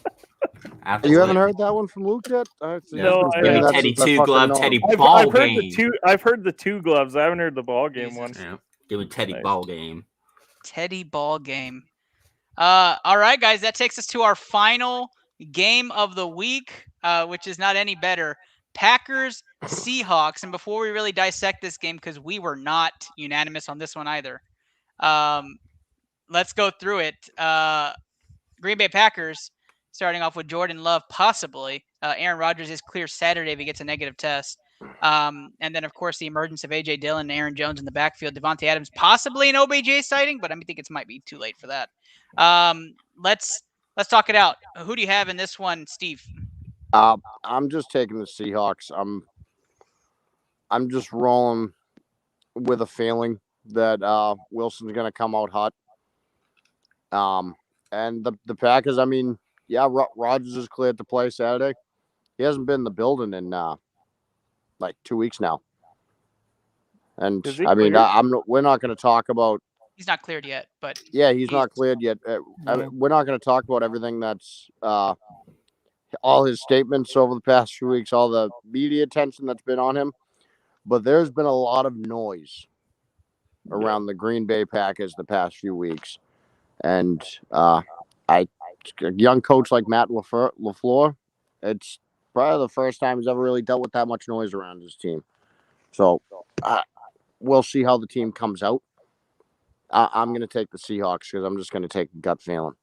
You haven't heard that one from Luke yet? No, I Give me haven't. Teddy Two Glove, Teddy I've Ball heard Game. I've heard the two gloves. I haven't heard the ball game one. Yeah. Give me Teddy Nice. Ball Game. Teddy Ball Game. All right, guys, that takes us to our final game of the week, which is not any better. Packers, Seahawks. And before we really dissect this game, because we were not unanimous on this one either, let's go through it. Green Bay Packers, starting off with Jordan Love, possibly. Aaron Rodgers is clear Saturday if he gets a negative test. And then, of course, the emergence of A.J. Dillon and Aaron Jones in the backfield. Devontae Adams, possibly an OBJ sighting, but I think it might be too late for that. Let's talk it out. Who do you have in this one, Steve? I'm just taking the Seahawks. I'm just rolling with a feeling that Wilson's going to come out hot. And the Packers, I mean, yeah, Rodgers is cleared to play Saturday. He hasn't been in the building in like 2 weeks now. And I mean, we're not going to talk about. He's not cleared yet, but yeah, he's not cleared yet. We're not going to talk about everything that's all his statements over the past few weeks, all the media attention that's been on him. But there's been a lot of noise around the Green Bay Packers the past few weeks. And a young coach like Matt LaFleur, it's probably the first time he's ever really dealt with that much noise around his team. So we'll see how the team comes out. I'm going to take the Seahawks because I'm just going to take a gut feeling.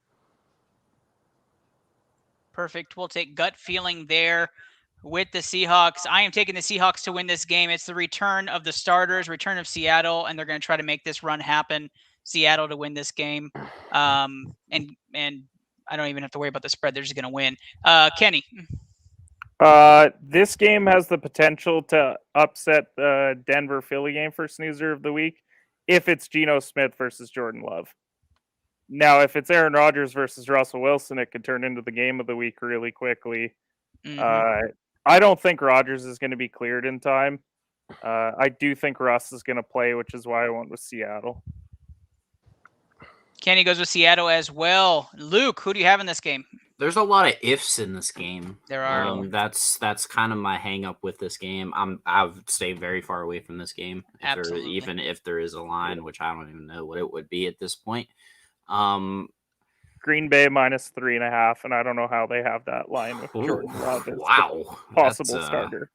Perfect. We'll take gut feeling there with the Seahawks. I am taking the Seahawks to win this game. It's the return of the starters, return of Seattle, and they're going to try to make this run happen. Seattle to win this game. And I don't even have to worry about the spread. They're just going to win. Kenny. This game has the potential to upset the Denver Philly game for snoozer of the week if it's Geno Smith versus Jordan Love. Now, if it's Aaron Rodgers versus Russell Wilson, it could turn into the game of the week really quickly. Mm-hmm. I don't think Rodgers is going to be cleared in time. I do think Russ is going to play, which is why I went with Seattle. Kenny goes with Seattle as well. Luke, who do you have in this game? There's a lot of ifs in this game. There are. That's kind of my hang up with this game. I've stayed very far away from this game. Absolutely. Even if there is a line, which I don't even know what it would be at this point. Green Bay -3.5, and I don't know how they have that line with Jordan Love as wow, the possible starter.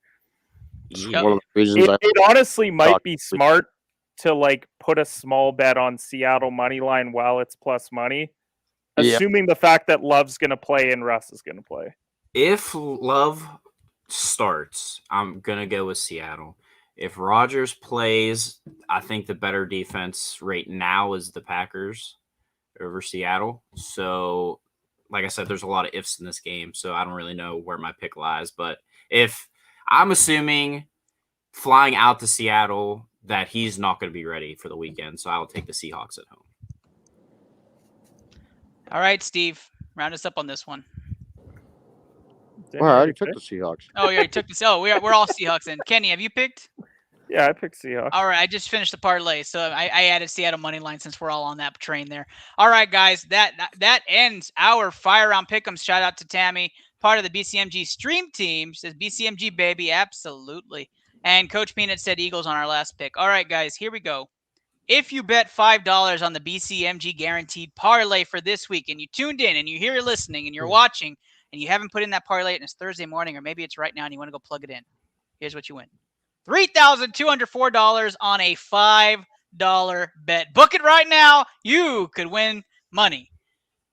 One of the reasons It honestly might be smart to like put a small bet on Seattle money line while it's plus money, assuming the fact that Love's going to play and Russ is going to play. If Love starts, I'm going to go with Seattle. If Rodgers plays, I think the better defense right now is the Packers over Seattle. So, like I said, there's a lot of ifs in this game, so I don't really know where my pick lies. But if I'm assuming flying out to Seattle that he's not going to be ready for the weekend, so I'll take the Seahawks at home. All right, Steve, round us up on this one. All right, I already took the Seahawks. Oh, yeah, you took this. Oh, we're all Seahawks in. Kenny, have you picked? Yeah, I picked Seahawks. All right, I just finished the parlay, so I added Seattle money line since we're all on that train there. All right, guys, that ends our Fire Round Pick'ems. Shout out to Tammy, part of the BCMG stream team. Says BCMG baby, absolutely. And Coach Peanut said Eagles on our last pick. All right, guys, here we go. If you bet $5 on the BCMG guaranteed parlay for this week, and you tuned in and you're listening and you're watching, and you haven't put in that parlay and it's Thursday morning, or maybe it's right now and you want to go plug it in, here's what you win. $3,204 on a $5 bet. Book it right now. You could win money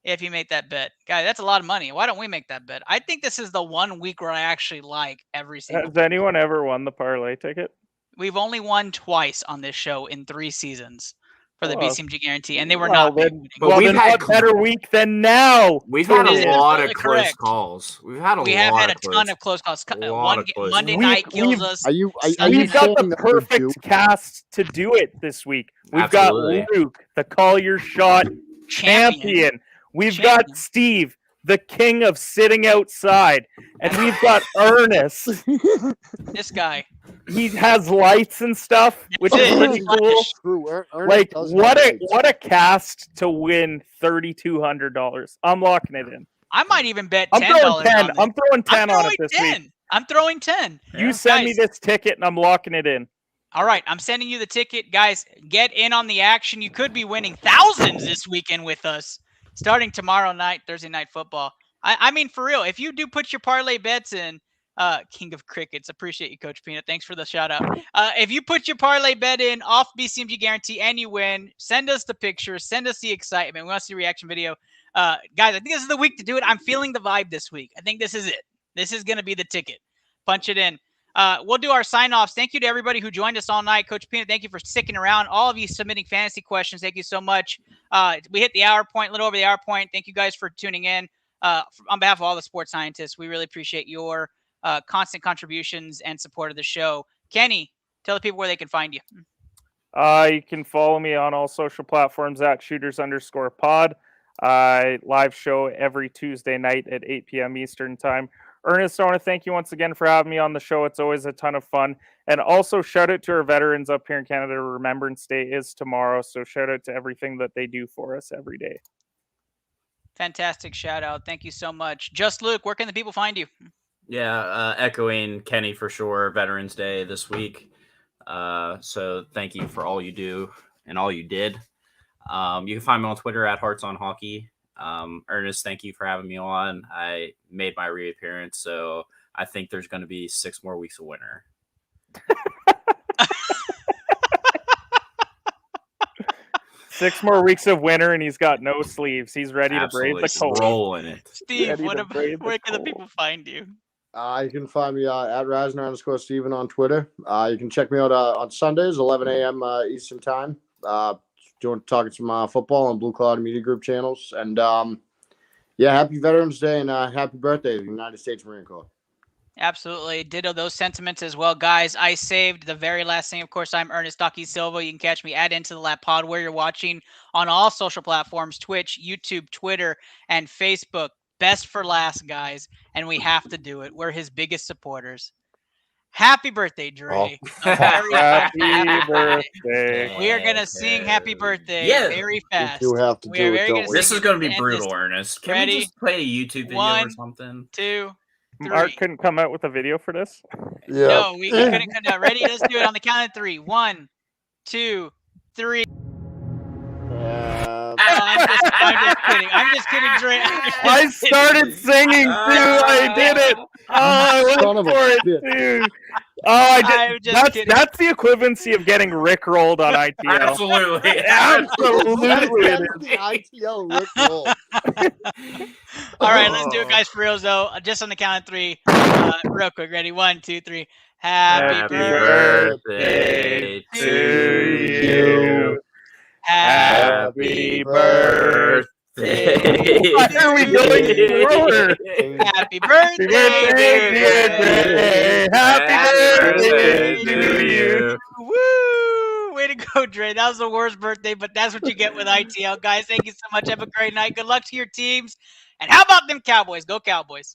if you make that bet. Guys, that's a lot of money. Why don't we make that bet? I think this is the 1 week where I actually like every single Has anyone ever won the parlay ticket? We've only won twice on this show in 3 seasons for the BCMG guarantee, and they were well, not then, winning. Well, we've had a better week than now. We've had That is a lot of absolutely close correct. calls. We have had a ton of close calls. Monday night kills us. We've got the perfect cast to do it this week. We've Absolutely. got Luke, the Call Your Shot champion. We've got Steve, the king of sitting outside. And we've got Ernest. This guy. He has lights and stuff, which is pretty cool. Like, what a cast to win $3,200. I'm locking it in. I might even bet $10. I'm throwing 10. On it. I'm throwing 10 on it this week. I'm throwing 10. You send me this ticket and I'm locking it in. All right, I'm sending you the ticket. Guys, get in on the action. You could be winning thousands this weekend with us, starting tomorrow night, Thursday Night Football. I mean, for real, if you do put your parlay bets in, King of Crickets, appreciate you, Coach Peanut. Thanks for the shout out. If you put your parlay bet in off BCMG guarantee and you win, send us the pictures, send us the excitement. We want to see a reaction video. Guys, I think this is the week to do it. I'm feeling the vibe this week. I think this is it. This is going to be the ticket. Punch it in. We'll do our sign-offs. Thank you to everybody who joined us all night. Coach Peanut, thank you for sticking around. All of you submitting fantasy questions, thank you so much. We hit the hour point, a little over the hour point. Thank you guys for tuning in. On behalf of all the sports scientists, we really appreciate your constant contributions and support of the show. Kenny, tell the people where they can find you. You can follow me on all social platforms at shooters_pod. Live show every Tuesday night at 8 p.m. Eastern time. Ernest, I want to thank you once again for having me on the show. It's always a ton of fun. And also shout out to our veterans up here in Canada. Remembrance Day is tomorrow. So shout out to everything that they do for us every day. Fantastic shout out. Thank you so much. Just Luke, where can the people find you? Yeah, echoing Kenny for sure. Veterans Day this week. So thank you for all you do and all you did. You can find me on Twitter at Hearts on Hockey. Ernest, thank you for having me on. I made my reappearance, so I think there's going to be 6 more weeks of winter. 6 more weeks of winter, and he's got no sleeves. He's ready to brave the cold. Rolling it. Steve, where can the people find you? You can find me at Rasner_Steven on Twitter. You can check me out on Sundays, 11 a.m. Eastern Time. Talking some football on Blue Cloud Media Group channels. And happy Veterans Day and happy birthday to the United States Marine Corps. Absolutely. Ditto those sentiments as well. Guys, I saved the very last thing. Of course, I'm Ernest Docky Silva. You can catch me at Into the Lab Pod where you're watching on all social platforms, Twitch, YouTube, Twitter, and Facebook. Best for last, guys. And we have to do it. We're his biggest supporters. Happy birthday, Dre. Happy birthday. We are gonna sing happy birthday Yeah. very fast. You have to We do are it, very don't gonna we? This sing is going to it be and brutal, this- Ernest. Can Ready? we just play a YouTube video or 1, something? 2, 3. Art couldn't come out with a video for this. Yeah. No, we couldn't come down. Ready? Let's do it on the count of 3. 1, 2, 3. Oh, I'm just kidding, Dre. I started singing too. I did it. Oh, I went Son of a for it bitch. too. Oh, I did. I'm just kidding. That's the equivalency of getting rickrolled on ITL. Absolutely. Absolutely. That's it the ITL Rickroll. All right, let's do it, guys, for reals, though. Just on the count of 3. Real quick. Ready? 1, 2, 3. Happy Happy birthday birthday to you. Happy birthday. Why are we going slower? Happy birthday, dear Dre. Happy birthday to you. Woo! Way to go, Dre. That was the worst birthday, but that's what you get with ITL, guys. Thank you so much. Have a great night. Good luck to your teams. And how about them Cowboys? Go Cowboys.